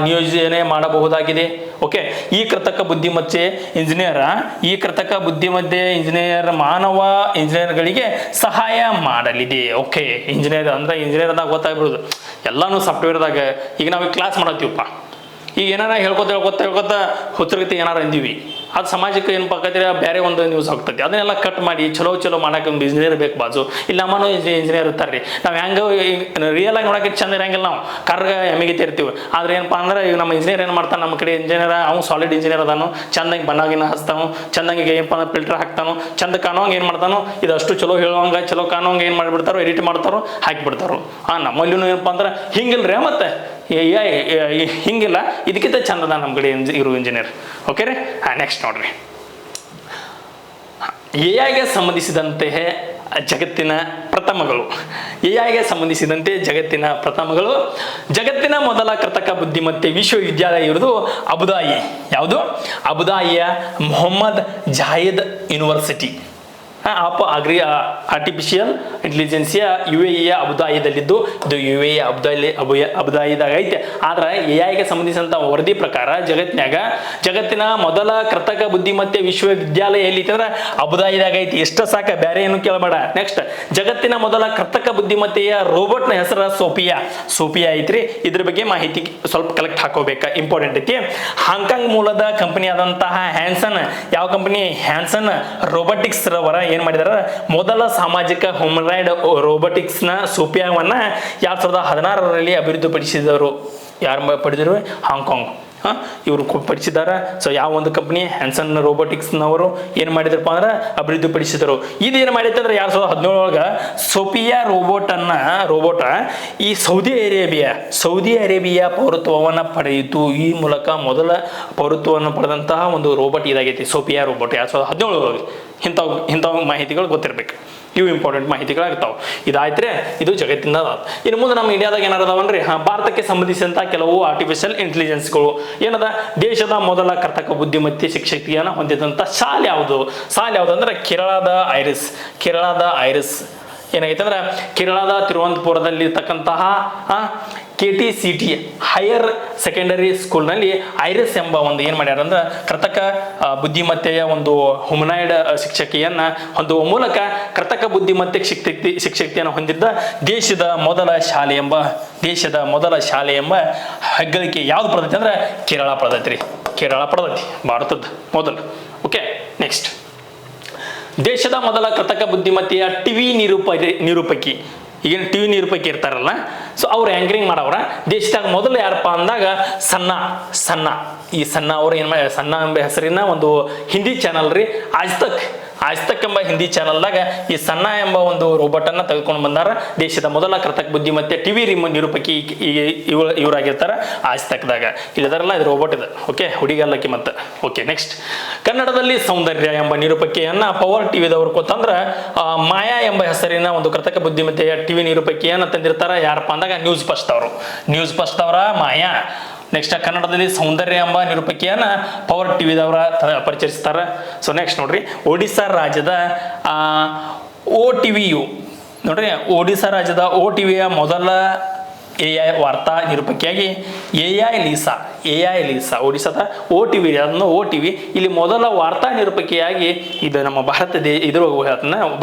ನಿಯೋಜನೆ ಮಾಡಬಹುದಾಗಿದೆ. ಓಕೆ, ಈ ಕೃತಕ ಬುದ್ಧಿಮತ್ತೆ ಇಂಜಿನಿಯರ್ ಮಾನವ ಇಂಜಿನಿಯರ್ಗಳಿಗೆ ಸಹಾಯ ಮಾಡಲಿದೆ. ಓಕೆ, ಇಂಜಿನಿಯರ್ದಾಗ ಗೊತ್ತಾಗ್ಬಿಡುದು ಎಲ್ಲಾನು ಸಾಫ್ಟ್ವೇರ್ದಾಗ. ಈಗ ನಾವು ಕ್ಲಾಸ್ ಮಾಡತ್ತೀವಪ್ಪ, ಈಗ ಏನಾರ ಹೇಳ್ಕೊತ ಹುಚ್ಚರಗತಿ ಏನಾರ ಅಂದೀವಿ, ಅದು ಸಮಾಜಕ್ಕೆ ಏನು ಪಕ್ಕತ್ತಿರ ಬೇರೆ ಒಂದು ನ್ಯೂಸ್ ಆಗ್ತದೆ. ಅದನ್ನೆಲ್ಲ ಕಟ್ ಮಾಡಿ ಚಲೋ ಮಾಡಕ್ಕೆ ಒಂದು ಇಂಜಿನಿಯರ್ ಬೇಕು ಬಾಜು. ಇಲ್ಲ ನಮ್ಮನು ಇಂಜಿನಿಯರ್ ಇರ್ತಾರೆ ರೀ. ನಾವು ಹೆಂಗೆ ರಿಯಲ್ ಆಗಿ ನೋಡಕ್ಕೆ ಚಂದ ಇರಂಗಿಲ್ಲ. ನಾವು ಕರ್ಗ ಎಮ್ಮಿಗೆ ಇರ್ತೀವಿ. ಆದ್ರೆ ಏನಪ್ಪ ಅಂದ್ರೆ ಈಗ ನಮ್ಮ ಇಂಜಿನಿಯರ್ ಏನು ಮಾಡ್ತಾನೆ, ನಮ್ಮ ಕಡೆ ಇಂಜಿನಿಯರ್ ಅವ್ನು ಸಾಲಿಡ್ ಇಂಜಿನಿಯರ್ ಅದಾನು, ಚಂದಾಗಿ ಬಣ್ಣಗಿನ ಹಚ್ತಾನು, ಚಂದಾಗಿ ಏನಪ್ಪ ಅಂದ್ರೆ ಫಿಲ್ಟರ್ ಹಾಕ್ತಾನು, ಚಂದ ಕಾಣೋಂಗೆ ಏನು ಮಾಡ್ತಾನು, ಇದಷ್ಟು ಚಲೋ ಹೇಳೋಂಗ ಚಲೋ ಕಾಣೋಂಗೆ ಏನು ಮಾಡಿಬಿಡ್ತಾರೋ, ಎಡಿಟ್ ಮಾಡ್ತಾರೋ, ಹಾಕಿಬಿಡ್ತಾರೋ. ನಮ್ಮಲ್ಲೂ ಏನಪ್ಪ ಅಂದ್ರೆ ಹಿಂಗಿಲ್ರಿ. ಮತ್ತೆ ಹಿಂಗಿಲ್ಲ, ಇದಕ್ಕಿಂತ ಚಂದದ ನಮ್ಮ ಕಡೆ ಇರೋ ಇಂಜಿನಿಯರ್. ಓಕೆ ರೀ, ನೆಕ್ಸ್ಟ್ ನೋಡ್ರಿ. ಎಐಗೆ ಸಂಬಂಧಿಸಿದಂತೆ ಜಗತ್ತಿನ ಮೊದಲ ಕೃತಕ ಬುದ್ಧಿಮತ್ತೆ ವಿಶ್ವವಿದ್ಯಾಲಯ ಇರುವುದು ಅಬುದಾಯಿ. ಯಾವುದು? ಅಬುದಾಯಿಯ ಮೊಹಮ್ಮದ್ ಜಾಹಿದ್ ಯೂನಿವರ್ಸಿಟಿ. ಆರ್ಟಿಫಿಷಿಯಲ್ ಇಂಟೆಲಿಜೆನ್ಸಿಯ UAEಯ ಅಬುದಾಯಿದಲ್ಲಿದ್ದು, ಇದು UAE ಅಬುದಾಯಿದಾಗ ಐತೆ. ಆದ್ರೆ ಎಐಗೆ ಸಂಬಂಧಿಸಿದಂತ ವರದಿ ಪ್ರಕಾರ ಜಗತ್ತಿನ ಮೊದಲ ಕೃತಕ ಬುದ್ಧಿಮತ್ತೆ ವಿಶ್ವವಿದ್ಯಾಲಯ ಎಲ್ಲಿ ಅಂದ್ರೆ ಅಬುದಾಯಿದಾಗ ಐತಿ. ಇಷ್ಟ ಸಾಕ, ಬೇರೆ ಏನು ಕೇಳಬೇಡ. ನೆಕ್ಸ್ಟ್, ಜಗತ್ತಿನ ಮೊದಲ ಕೃತಕ ಬುದ್ಧಿಮತ್ತೆಯ ರೋಬೋಟ್ನ ಹೆಸರು ಸೋಫಿಯಾ ಐತ್ರಿ. ಇದ್ರ ಬಗ್ಗೆ ಮಾಹಿತಿ ಸ್ವಲ್ಪ ಕಲೆಕ್ಟ್ ಹಾಕೋಬೇಕ, ಇಂಪಾರ್ಟೆಂಟ್ ಐತಿ. ಹಾಂಗ್ಕಾಂಗ್ ಮೂಲದ ಕಂಪನಿ ಆದಂತಹ ಯಾವ ಕಂಪನಿ? ಹ್ಯಾನ್ಸನ್ ರೋಬೋಟಿಕ್ಸ್ ರವರ ಏನ್ ಮಾಡಿದಾರ, ಮೊದಲ ಸಾಮಾಜಿಕ ಹ್ಯೂಮನಾಯ್ಡ್ ರೋಬೋಟಿಕ್ಸ್ ನ ಸೋಫಿಯಾವನ್ನ 2016ರಲ್ಲಿ ಅಭಿವೃದ್ಧಿಪಡಿಸಿದರು. ಯಾರು ಪಡೆದರು? ಹಾಂಗ್ಕಾಂಗ್ ಇವರು ಪಡಿಸಿದಾರ. ಸೊ ಯಾವ ಒಂದು ಕಂಪನಿ? ಹ್ಯಾನ್ಸನ್ ರೋಬೋಟಿಕ್ಸ್ನವರು ಏನು ಮಾಡಿದ್ರಪ್ಪ ಅಂದ್ರೆ ಅಭಿವೃದ್ಧಿಪಡಿಸಿದರು. ಇದೇನು ಮಾಡಿತ್ತು ಅಂದ್ರೆ 2017 ಸೋಫಿಯಾ ರೋಬೋಟ ಈ ಸೌದಿ ಅರೇಬಿಯಾ ಪೌರತ್ವವನ್ನು ಪಡೆಯಿತು. ಈ ಮೂಲಕ ಮೊದಲ ಪೌರತ್ವವನ್ನು ಪಡೆದಂತಹ ಒಂದು ರೋಬೋಟ್ ಇದಾಗೈತಿ, ಸೋಫಿಯಾ ರೋಬೋಟ್. 2017 ಇಂಥವು ಮಾಹಿತಿಗಳು ಗೊತ್ತಿರ್ಬೇಕು. ಇವು ಇಂಪಾರ್ಟೆಂಟ್ ಮಾಹಿತಿಗಳಾಗ್ತಾವೆ. ಇದಾಯ್ತ್ರೆ, ಇದು ಜಗತ್ತಿನ. ಇನ್ನು ಮುಂದೆ ನಮ್ಮ ಇಂಡಿಯಾದಾಗ ಏನಾರದವನ್ರಿ, ಭಾರತಕ್ಕೆ ಸಂಬಂಧಿಸಿದಂಥ ಕೆಲವು ಆರ್ಟಿಫಿಷಿಯಲ್ ಇಂಟೆಲಿಜೆನ್ಸ್ಗಳು ಏನದ? ದೇಶದ ಮೊದಲ ಕೃತಕ ಬುದ್ಧಿಮತ್ತೆ ಶಿಕ್ಷಕಿಯನ್ನು ಹೊಂದಿದಂಥ ಶಾಲೆ ಯಾವುದು ಅಂದ್ರೆ ಕೇರಳದ ಐರಿಸ್. ಏನಾಗೈತೆ ಅಂದ್ರೆ ಕೇರಳದ ತಿರುವನಂತಪುರದಲ್ಲಿ ಇರ್ತಕ್ಕಂತಹ KTCT ಹೈಯರ್ ಸೆಕೆಂಡರಿ ಸ್ಕೂಲ್ನಲ್ಲಿ ಐರಿಸ್ ಎಂಬ ಒಂದು ಏನು ಮಾಡ್ಯಾರ ಅಂದ್ರೆ ಕೃತಕ ಬುದ್ಧಿಮತ್ತೆಯ ಒಂದು ಹ್ಯುಮನಾಯ್ಡ್ ಶಿಕ್ಷಕಿಯನ್ನ ಹೊಂದುವ ಮೂಲಕ ಕೃತಕ ಬುದ್ಧಿಮತ್ತೆ ಶಿಕ್ಷಕಿಯನ್ನು ಹೊಂದಿದ್ದ ದೇಶದ ಮೊದಲ ಶಾಲೆ ಎಂಬ ಹೆಗ್ಗಳಿಕೆ ಯಾವ್ದು ಪಡೆದೈತಿ ಅಂದ್ರೆ ಕೇರಳ ಪಡೆದೈತಿ ರೀ. ಕೇರಳ ಪಡೆದೈತಿ ಭಾರತದ ಮೊದಲು. ಓಕೆ, ನೆಕ್ಸ್ಟ್ ದೇಶದ ಮೊದಲ ಕೃತಕ ಬುದ್ಧಿಮತ್ತೆಯ ಟಿವಿ ನಿರೂಪಕಿ. ಈಗಿನ ಟಿವಿ ನಿರೂಪಕಿ ಇರ್ತಾರಲ್ಲ, ಸೊ ಅವ್ರು ಆ್ಯಂಕರಿಂಗ್ ಮಾಡವ್ರ. ದೇಶದಾಗ ಮೊದಲು ಯಾರಪ್ಪ ಅಂದಾಗ ಸನ್ನ ಈ ಸನ್ನ ಅವ್ರು ಏನು ಮಾಡಿ, ಸನ್ನ ಎಂಬ ಹೆಸರಿನ ಒಂದು ಹಿಂದಿ ಚಾನಲ್ ರೀ, ಆಜ್ ತಕ್ ಎಂಬ ಹಿಂದಿ ಚಾನಲ್ದಾಗ ಈ ಸನ್ನ ಎಂಬ ಒಂದು ರೋಬೋಟ್ ಅನ್ನ ತೆಗೆದುಕೊಂಡು ಬಂದಾರ. ದೇಶದ ಮೊದಲ ಕೃತಕ ಬುದ್ಧಿಮತ್ತೆ ಟಿವಿ ನಿರೂಪಕಿ ಇವರಾಗಿರ್ತಾರ ಆಜ್ ತಕ್ದಾಗ. ಇಲ್ಲದಾರಲ್ಲ ಇದು ರೋಬೋಟ್ ಇದೆ. ಓಕೆ, ಹುಡುಗಲ್ಲಕ್ಕಿ ಮತ್ತೆ. ಓಕೆ, ನೆಕ್ಸ್ಟ್ ಕನ್ನಡದಲ್ಲಿ ಸೌಂದರ್ಯ ಎಂಬ ನಿರೂಪಕಿಯನ್ನ ಪವರ್ ಟಿವಿದವ್ರು ಕೊತ್ತಂದ್ರ ಮಾಯಾ ಎಂಬ ಹೆಸರಿನ ಒಂದು ಕೃತಕ ಬುದ್ಧಿಮತ್ತೆಯ ಟಿವಿ ನಿರೂಪಕಿಯನ್ನ ತಂದಿರ್ತಾರ. ಯಾರಪ್ಪ ಅಂದಾಗ ನ್ಯೂಸ್ ಫಸ್ಟ್ ಅವರ ಮಾಯಾ. ನೆಕ್ಸ್ಟ್ ಕನ್ನಡದಲ್ಲಿ ಸೌಂದರ್ಯ ಎಂಬ ನಿರೂಪಕಿಯನ್ನ ಪವರ್ ಟಿವಿದವರ ಪರಿಚಯಿಸ್ತಾರೆ. ಸೊ ನೆಕ್ಸ್ಟ್ ನೋಡ್ರಿ, ಒಡಿಸ್ಸಾ ರಾಜ್ಯದ OTVU ನೋಡ್ರಿ, ಒಡಿಸ್ಸಾ ರಾಜ್ಯದ OTVಯ ಮೊದಲ AI ವಾರ್ತಾ ನಿರೂಪಕಿಯಾಗಿ AI ಲೀಸಾ ಒಡಿಸ್ಸಾದ OTV ಅದನ್ನು OTV ಇಲ್ಲಿ ಮೊದಲ ವಾರ್ತಾ ನಿರೂಪಕಿಯಾಗಿ ಇದು ನಮ್ಮ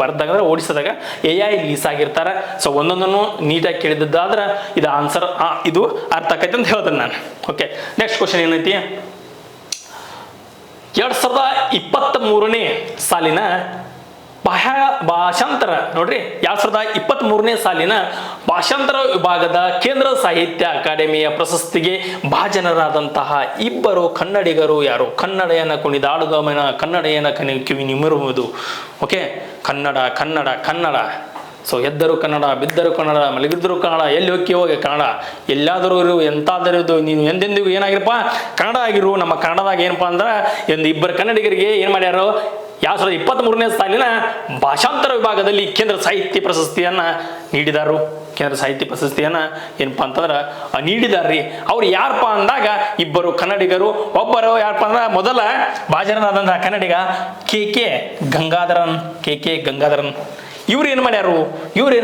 ಭಾರತದಾಗ ಒಡಿಸ್ಸಾದಾಗ AI ಲೀಸಾ ಆಗಿರ್ತಾರೆ. ಸೊ ಒಂದೊಂದನ್ನು ನೀಟಾಗಿ ಕೇಳಿದ್ದಾದ್ರೆ ಇದು ಆನ್ಸರ್ ಇದು ಅರ್ಥ ಆಕೈತೆ ಅಂತ ಹೇಳ್ತೇನೆ ನಾನು. ಓಕೆ, ನೆಕ್ಸ್ಟ್ ಕ್ವಶನ್ ಏನೈತಿ, 2023ನೇ ಸಾಲಿನ ಭಾಷಾಂತರ ನೋಡ್ರಿ, 2023ನೇ ಸಾಲಿನ ಭಾಷಾಂತರ ವಿಭಾಗದ ಕೇಂದ್ರ ಸಾಹಿತ್ಯ ಅಕಾಡೆಮಿಯ ಪ್ರಶಸ್ತಿಗೆ ಭಾಜನರಾದಂತಹ ಇಬ್ಬರು ಕನ್ನಡಿಗರು ಯಾರು? ಕನ್ನಡೆಯನ್ನ ಕುಣಿದಾಡುಗಮನ ಕನ್ನಡೆಯನ್ನ ಕಿವಿ ನಿಮಿರುವುದು. ಓಕೆ, ಕನ್ನಡ. ಸೊ ಎದ್ದರು ಕನ್ನಡ, ಬಿದ್ದರು ಕನ್ನಡ, ಮಲಗಿದ್ರು ಕನ್ನಡ, ಎಲ್ಲಿ ಹೋಗಿ ಕನ್ನಡ, ಎಲ್ಲಾದರೂ ಇರು, ಎಂತಾದರೂ ಇದು, ನೀನು ಎಂದೆಂದಿಗೂ ಏನಾಗಿರಪ್ಪ ಕನ್ನಡ ಆಗಿರು. ನಮ್ಮ ಕನ್ನಡದಾಗ ಏನಪ್ಪಾ ಅಂದ್ರೆ ಇಬ್ಬರು ಕನ್ನಡಿಗರಿಗೆ ಏನು ಮಾಡ್ಯಾರು, 2023ನೇ ಸಾಲಿನ ಭಾಷಾಂತರ ವಿಭಾಗದಲ್ಲಿ ಕೇಂದ್ರ ಸಾಹಿತ್ಯ ಪ್ರಶಸ್ತಿಯನ್ನ ನೀಡಿದಾರು. ಏನಪ್ಪಾ ಅಂತಂದ್ರೆ ನೀಡಿದಾರ್ರಿ. ಅವ್ರು ಯಾರಪ್ಪ ಅಂದಾಗ ಇಬ್ಬರು ಕನ್ನಡಿಗರು. ಒಬ್ಬರು ಯಾರಪ್ಪ ಅಂದ್ರೆ ಮೊದಲ ಭಾಜನರಾದಂತಹ ಕನ್ನಡಿಗ KK ಗಂಗಾಧರನ್. ಇವ್ರು ಏನು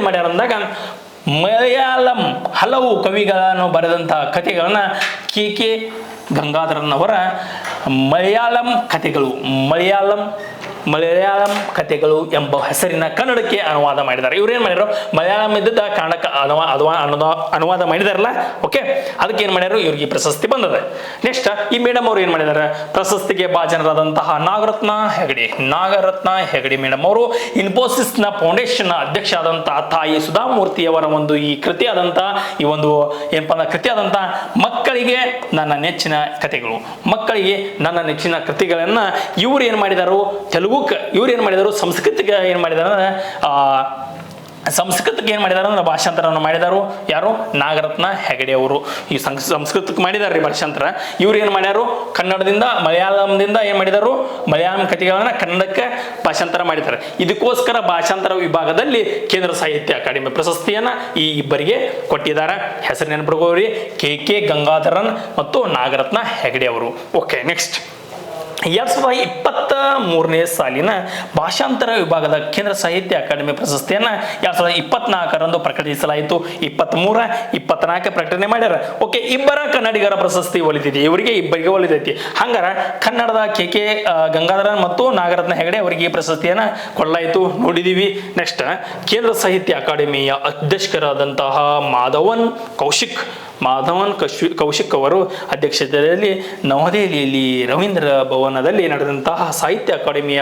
ಮಾಡ್ಯಾರ ಅಂದಾಗ ಮಲಯಾಳಂ ಹಲವು ಕವಿಗಳನ್ನು ಬರೆದಂತಹ ಕಥೆಗಳನ್ನ KK ಗಂಗಾಧರನ್ ಅವರ ಮಲಯಾಳಂ ಕಥೆಗಳು ಎಂಬ ಹೆಸರಿನ ಕನ್ನಡಕ್ಕೆ ಅನುವಾದ ಮಾಡಿದ್ದಾರೆ. ಇವ್ರು ಏನ್ ಮಾಡ್ಯಾರು, ಮಲಯಾಳಂ ಇದ್ದ ಕನ್ನಡಕ್ಕೆ ಅನುವಾದ ಮಾಡಿದಾರಲ್ಲ. ಓಕೆ, ಅದಕ್ಕೆ ಏನ್ ಮಾಡ್ಯಾರು, ಇವ್ರಿಗೆ ಪ್ರಶಸ್ತಿ ಬಂದದೆ. ನೆಕ್ಸ್ಟ್ ಈ ಮೇಡಮ್ ಅವ್ರು ಏನ್ ಮಾಡಿದಾರೆ, ಪ್ರಶಸ್ತಿಗೆ ಭಾಜನರಾದಂತಹ ನಾಗರತ್ನ ಹೆಗಡೆ ಮೇಡಮ್ ಅವರು ಇನ್ಫೋಸಿಸ್ ನ ಫೌಂಡೇಶನ್ ಅಧ್ಯಕ್ಷ ಆದಂತಹ ತಾಯಿ ಸುಧಾಮೂರ್ತಿ ಅವರ ಒಂದು ಈ ಕೃತಿ ಆದಂತಹ ಮಕ್ಕಳಿಗೆ ನನ್ನ ನೆಚ್ಚಿನ ಕೃತಿಗಳನ್ನ ಇವ್ರು ಏನ್ ಮಾಡಿದಾರು, ಇವ್ರು ಏನ್ ಮಾಡಿದಾರು, ಸಂಸ್ಕೃತಕ್ಕೆ ಏನ್ ಮಾಡಿದಾರೆ, ಸಂಸ್ಕೃತಕ್ಕೆ ಏನ್ ಮಾಡಿದಾರೆ ಅಂದ್ರೆ ಭಾಷಾಂತರವನ್ನು ಮಾಡಿದಾರು. ಯಾರು? ನಾಗರತ್ನ ಹೆಗಡೆ ಅವರು. ಈ ಸಂಸ್ಕೃತಕ್ಕೆ ಮಾಡಿದಾರ್ರಿ ಭಾಷಾಂತರ. ಇವ್ರು ಏನ್ ಮಾಡ್ಯಾರು, ಕನ್ನಡದಿಂದ ಮಲಯಾಳಂದಿಂದ ಏನ್ ಮಾಡಿದಾರು, ಮಲಯಾಳಂ ಕಥೆಗಳನ್ನ ಕನ್ನಡಕ್ಕೆ ಭಾಷಾಂತರ ಮಾಡಿದ್ದಾರೆ. ಇದಕ್ಕೋಸ್ಕರ ಭಾಷಾಂತರ ವಿಭಾಗದಲ್ಲಿ ಕೇಂದ್ರ ಸಾಹಿತ್ಯ ಅಕಾಡೆಮಿ ಪ್ರಶಸ್ತಿಯನ್ನ ಈ ಇಬ್ಬರಿಗೆ ಕೊಟ್ಟಿದ್ದಾರೆ. ಹೆಸರು ನೆನಪಿಟ್ಕೋರಿ, KK ಗಂಗಾಧರನ್ ಮತ್ತು ನಾಗರತ್ನ ಹೆಗಡೆ ಅವರು. ಓಕೆ, ನೆಕ್ಸ್ಟ್ 2023ನೇ ಸಾಲಿನ ಭಾಷಾಂತರ ವಿಭಾಗದ ಕೇಂದ್ರ ಸಾಹಿತ್ಯ ಅಕಾಡೆಮಿ ಪ್ರಶಸ್ತಿಯನ್ನ 2024ರಂದು ಪ್ರಕಟಿಸಲಾಯಿತು. 23, 24 ಪ್ರಕಟಣೆ ಮಾಡ್ಯಾರ. ಓಕೆ, ಇಬ್ಬರ ಕನ್ನಡಿಗರ ಪ್ರಶಸ್ತಿ ಒಲಿದಿದೆ. ಇಬ್ಬರಿಗೆ ಒಲಿದೈತಿ. ಹಂಗಾರ ಕನ್ನಡದ KK ಗಂಗಾಧರನ್ ಮತ್ತು ನಾಗರತ್ನ ಹೆಗಡೆ ಅವರಿಗೆ ಈ ಪ್ರಶಸ್ತಿಯನ್ನ ಕೊಡಲಾಯಿತು, ನೋಡಿದೀವಿ. ನೆಕ್ಸ್ಟ್ ಕೇಂದ್ರ ಸಾಹಿತ್ಯ ಅಕಾಡೆಮಿಯ ಅಧ್ಯಕ್ಷರಾದಂತಹ ಮಾಧವನ್ ಕೌಶಿಕ್ ಅವರು ಅಧ್ಯಕ್ಷತೆಯಲ್ಲಿ ನವದೆಹಲಿಯಲ್ಲಿ ರವೀಂದ್ರ ಭವನದಲ್ಲಿ ನಡೆದಂತಹ ಸಾಹಿತ್ಯ ಅಕಾಡೆಮಿಯ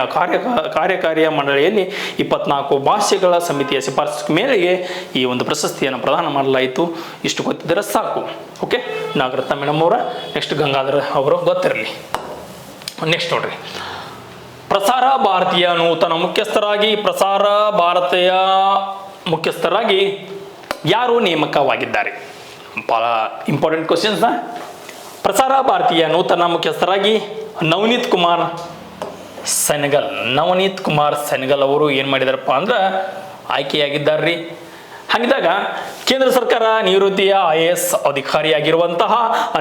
ಕಾರ್ಯಕಾರಿ ಮಂಡಳಿಯಲ್ಲಿ 24 ಭಾಷೆಗಳ ಸಮಿತಿಯ ಶಿಫಾರಸು ಮೇರೆಗೆ ಈ ಒಂದು ಪ್ರಶಸ್ತಿಯನ್ನು ಪ್ರದಾನ ಮಾಡಲಾಯಿತು. ಇಷ್ಟು ಗೊತ್ತಿದ್ದರೆ ಸಾಕು. ಓಕೆ, ನಾಗರತ್ನ ಮೇಡಮ್ ಅವರ. ನೆಕ್ಸ್ಟ್ ಗಂಗಾಧರ ಅವರು ಗೊತ್ತಿರಲಿ. ನೆಕ್ಸ್ಟ್ ನೋಡ್ರಿ, ಪ್ರಸಾರ ಭಾರತೀಯ ನೂತನ ಮುಖ್ಯಸ್ಥರಾಗಿ ಯಾರು ನೇಮಕವಾಗಿದ್ದಾರೆ? ಬಹಳ ಇಂಪಾರ್ಟೆಂಟ್ ಕ್ವಶನ್ಸ್. ಪ್ರಸಾರ ಭಾರತೀಯ ನೂತನ ಮುಖ್ಯಸ್ಥರಾಗಿ ನವನೀತ್ ಕುಮಾರ್ ಸೆನೆಗಲ್ ಅವರು ಏನ್ ಮಾಡಿದಾರಪ್ಪ ಅಂದ್ರೆ ಆಯ್ಕೆಯಾಗಿದ್ದಾರ್ರಿ. ಹಾಗಿದ್ದಾಗ ಕೇಂದ್ರ ಸರ್ಕಾರ ನಿವೃತ್ತಿಯ IAS ಅಧಿಕಾರಿಯಾಗಿರುವಂತಹ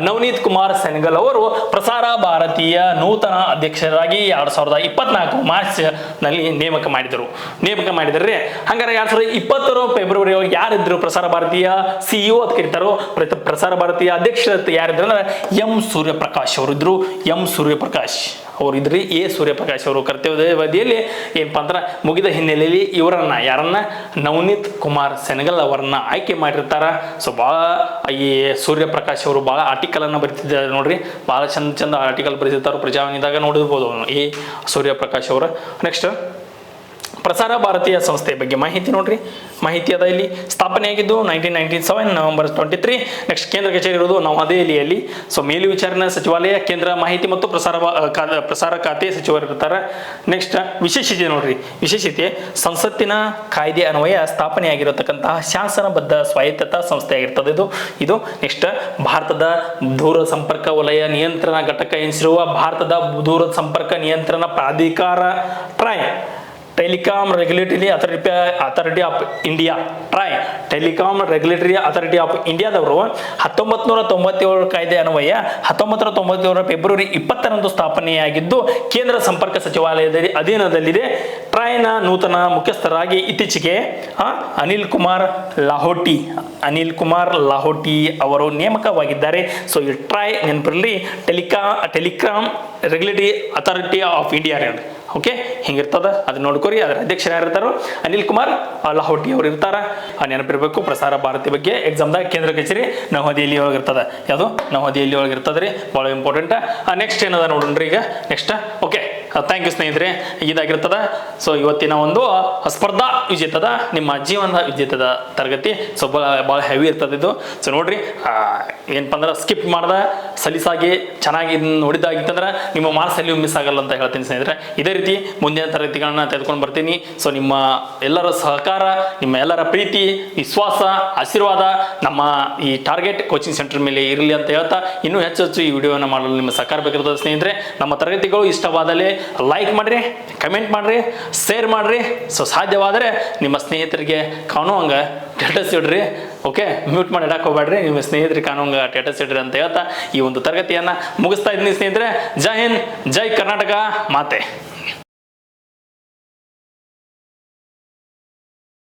ನವನೀತ್ ಕುಮಾರ್ ಸೆನೆಗಲ್ ಅವರು ಪ್ರಸಾರ ಭಾರತೀಯ ನೂತನ ಅಧ್ಯಕ್ಷರಾಗಿ 2024 ಮಾರ್ಚ್ ನಲ್ಲಿ ನೇಮಕ ಮಾಡಿದರೆ ಹಂಗಾರೆ 2020 ಫೆಬ್ರವರಿ ಒಳಗೆ ಯಾರಿದ್ರು ಪ್ರಸಾರ ಭಾರತೀಯ CEO ಅಂತ ಕರೀತಾರೋ, ಪ್ರಸಾರ ಭಾರತೀಯ ಅಧ್ಯಕ್ಷ ಯಾರಿದ್ರು ಅಂದ್ರೆ ಎಂ ಸೂರ್ಯಪ್ರಕಾಶ್ ಅವರಿದ್ರು. ಎಂ ಸೂರ್ಯಪ್ರಕಾಶ್ ಅವರಿದ್ರಿ. ಸೂರ್ಯಪ್ರಕಾಶ್ ಅವರು ಕರ್ತವ್ಯದ ಅವಧಿಯಲ್ಲಿ ಏನಪ್ಪಾ ಅಂದ್ರೆ ಮುಗಿದ ಹಿನ್ನೆಲೆಯಲ್ಲಿ ಯಾರನ್ನ ನವನೀತ್ ಕುಮಾರ್ ಸೆನೆಗಲ್ ಅವರನ್ನ ಆಯ್ಕೆ ಮಾಡಿರ್ತಾರ. ಸೊ ಭಾಳ ಈ ಸೂರ್ಯಪ್ರಕಾಶ್ ಅವರು ಭಾಳ ಆರ್ಟಿಕಲ್ ಅನ್ನ ಬರೀತಿದ್ದಾರೆ ನೋಡ್ರಿ, ಭಾಳ ಚಂದ ಆರ್ಟಿಕಲ್ ಬರೀತಿರ್ತಾರೆ. ಪ್ರಜಾವಾಣಿದಾಗ ನೋಡಿರ್ಬೋದು ಸೂರ್ಯಪ್ರಕಾಶ್ ಅವರು. ನೆಕ್ಸ್ಟ್ ಪ್ರಸಾರ ಭಾರತೀಯ ಸಂಸ್ಥೆ ಬಗ್ಗೆ ಮಾಹಿತಿ ನೋಡ್ರಿ. ಮಾಹಿತಿ ಅದ ಇಲ್ಲಿ ಸ್ಥಾಪನೆಯಾಗಿದ್ದು 1997 ನವೆಂಬರ್ 23. ನೆಕ್ಸ್ಟ್ ಕೇಂದ್ರ ಕಚೇರಿ ಇರೋದು ನವದೆಹಲಿಯಲ್ಲಿ. ಸೊ ಮೇಲ್ವಿಚಾರಣಾ ಸಚಿವಾಲಯ, ಕೇಂದ್ರ ಮಾಹಿತಿ ಮತ್ತು ಪ್ರಸಾರ ಖಾತೆ ಸಚಿವರು ಇರ್ತಾರೆ. ನೆಕ್ಸ್ಟ್ ವಿಶೇಷತೆ ನೋಡ್ರಿ. ವಿಶೇಷತೆ ಸಂಸತ್ತಿನ ಕಾಯ್ದೆ ಅನ್ವಯ ಸ್ಥಾಪನೆಯಾಗಿರತಕ್ಕಂತಹ ಶಾಸನಬದ್ಧ ಸ್ವಾಯತ್ತತಾ ಸಂಸ್ಥೆ ಆಗಿರ್ತದೆ ಇದು. ನೆಕ್ಸ್ಟ್ ಭಾರತದ ದೂರ ಸಂಪರ್ಕ ವಲಯ ನಿಯಂತ್ರಣ ಘಟಕ ಎನಿಸಿರುವ ಭಾರತದ ದೂರ ಸಂಪರ್ಕ ನಿಯಂತ್ರಣ ಪ್ರಾಧಿಕಾರ TRAI, telecom regulatory authority of India, telecom regulatory authority of ಇಂಡಿಯಾದವರು 1997 ಕಾಯ್ದೆ ಅನ್ವಯ 1997 ಫೆಬ್ರವರಿ 20ರಂದು ಸ್ಥಾಪನೆಯಾಗಿದ್ದು ಕೇಂದ್ರ ಸಂಪರ್ಕ ಸಚಿವಾಲಯದ ಅಧೀನದಲ್ಲಿದೆ. ಟ್ರಾಯ್ನ ನೂತನ ಮುಖ್ಯಸ್ಥರಾಗಿ ಇತ್ತೀಚೆಗೆ ಅನಿಲ್ ಕುಮಾರ್ ಲಾಹೋಟಿ ಅವರು ನೇಮಕವಾಗಿದ್ದಾರೆ. ಸೊ ಈ ಟ್ರಾಯ್ ನೆನಪಿರಲಿ, telecom regulatory authority of India. Okay, ಹಿಂಗಿರ್ತದ, ಅದನ್ನ ನೋಡ್ಕೊರಿ. ಅದರ ಅಧ್ಯಕ್ಷರು ಯಾರಿರ್ತಾರೋ ಅನಿಲ್ ಕುಮಾರ್ ಲಾಹೋಟಿ ಅವರು ಇರ್ತಾರ. ನೆನಪಿರ್ಬೇಕು. ಪ್ರಸಾರ ಭಾರತಿ ಬಗ್ಗೆ ಎಕ್ಸಾಮ್ದಾಗ ಕೇಂದ್ರ ಕಚೇರಿ ನವದೆಹಲಿ ಒಳಗೆ ಇರ್ತದ. ಯಾವುದು ನವದೆಹಲಿ ಒಳಗೆ ಇರ್ತದ್ರಿ, ಭಾಳ ಇಂಪಾರ್ಟೆಂಟ್. ನೆಕ್ಸ್ಟ್ ಏನದ ನೋಡ್ರಿ ಈಗ. ನೆಕ್ಸ್ಟ್ ಓಕೆ, ಥ್ಯಾಂಕ್ ಯು ಸ್ನೇಹಿತರೆ, ಇದಾಗಿರ್ತದ. ಸೊ ಇವತ್ತಿನ ಒಂದು ಸ್ಪರ್ಧಾ ವಿಜೇತದ ನಿಮ್ಮ ಜೀವನದ ವಿಜೇತದ ತರಗತಿ. ಸೊ ಭಾಳ ಹೆವಿ ಇರ್ತದೆ ಇದು. ಸೊ ನೋಡ್ರಿ, ಏನಪ್ಪ ಅಂದ್ರೆ ಸ್ಕಿಪ್ ಮಾಡ್ದ ಸಲೀಸಾಗಿ ಚೆನ್ನಾಗಿ ನೋಡಿದ್ದಾಗಿತ್ತಂದ್ರೆ ನಿಮ್ಮ ಮಾರ್ಕ್ಸ್ ಎಲ್ಲಿಯೂ ಮಿಸ್ ಆಗಲ್ಲ ಅಂತ ಹೇಳ್ತೀನಿ ಸ್ನೇಹಿತರೆ. ಇದೇ ರೀತಿ ಮುಂದಿನ ತರಗತಿಗಳನ್ನ ತೆಗೆದುಕೊಂಡು ಬರ್ತೀನಿ. ಸೊ ನಿಮ್ಮ ಎಲ್ಲರ ಸಹಕಾರ, ನಿಮ್ಮ ಎಲ್ಲರ ಪ್ರೀತಿ, ವಿಶ್ವಾಸ, ಆಶೀರ್ವಾದ ನಮ್ಮ ಈ ಟಾರ್ಗೆಟ್ ಕೋಚಿಂಗ್ ಸೆಂಟರ್ ಮೇಲೆ ಇರಲಿ ಅಂತ ಹೇಳ್ತಾ, ಇನ್ನೂ ಹೆಚ್ಚು ಈ ವಿಡಿಯೋನ ಮಾಡಲು ನಿಮ್ಮ ಸಹಕಾರ ಬೇಕಿರ್ತದೆ ಸ್ನೇಹಿತರೆ. ನಮ್ಮ ತರಗತಿಗಳು ಇಷ್ಟವಾದಲ್ಲಿ ಲೈಕ್ ಮಾಡಿರಿ, ಕಮೆಂಟ್ ಮಾಡಿರಿ, ಶೇರ್ ಮಾಡಿರಿ. ಸೊ ಸಾಧ್ಯವಾದರೆ ನಿಮ್ಮ ಸ್ನೇಹಿತರಿಗೆ ಕಾಣುವಂಗ ಸ್ಟೇಟಸ್ ಇಡ್ರಿ. ಓಕೆ, ಮ್ಯೂಟ್ ಮಾಡಿ ಇಡಕ್ಕೆ ಹೋಗ್ಬೇಡ್ರಿ, ನಿಮ್ಮ ಸ್ನೇಹಿತರಿಗೆ ಕಾಣುವಂಗ ಸ್ಟೇಟಸ್ ಇಡ್ರಿ ಅಂತ ಹೇಳ್ತಾ ಈ ಒಂದು ತರಗತಿಯನ್ನು ಮುಗಿಸ್ತಾ ಇದ್ದೀನಿ ಸ್ನೇಹಿತರೆ. ಜೈ ಹಿಂದ್, ಜೈ ಕರ್ನಾಟಕ ಮಾತೆ.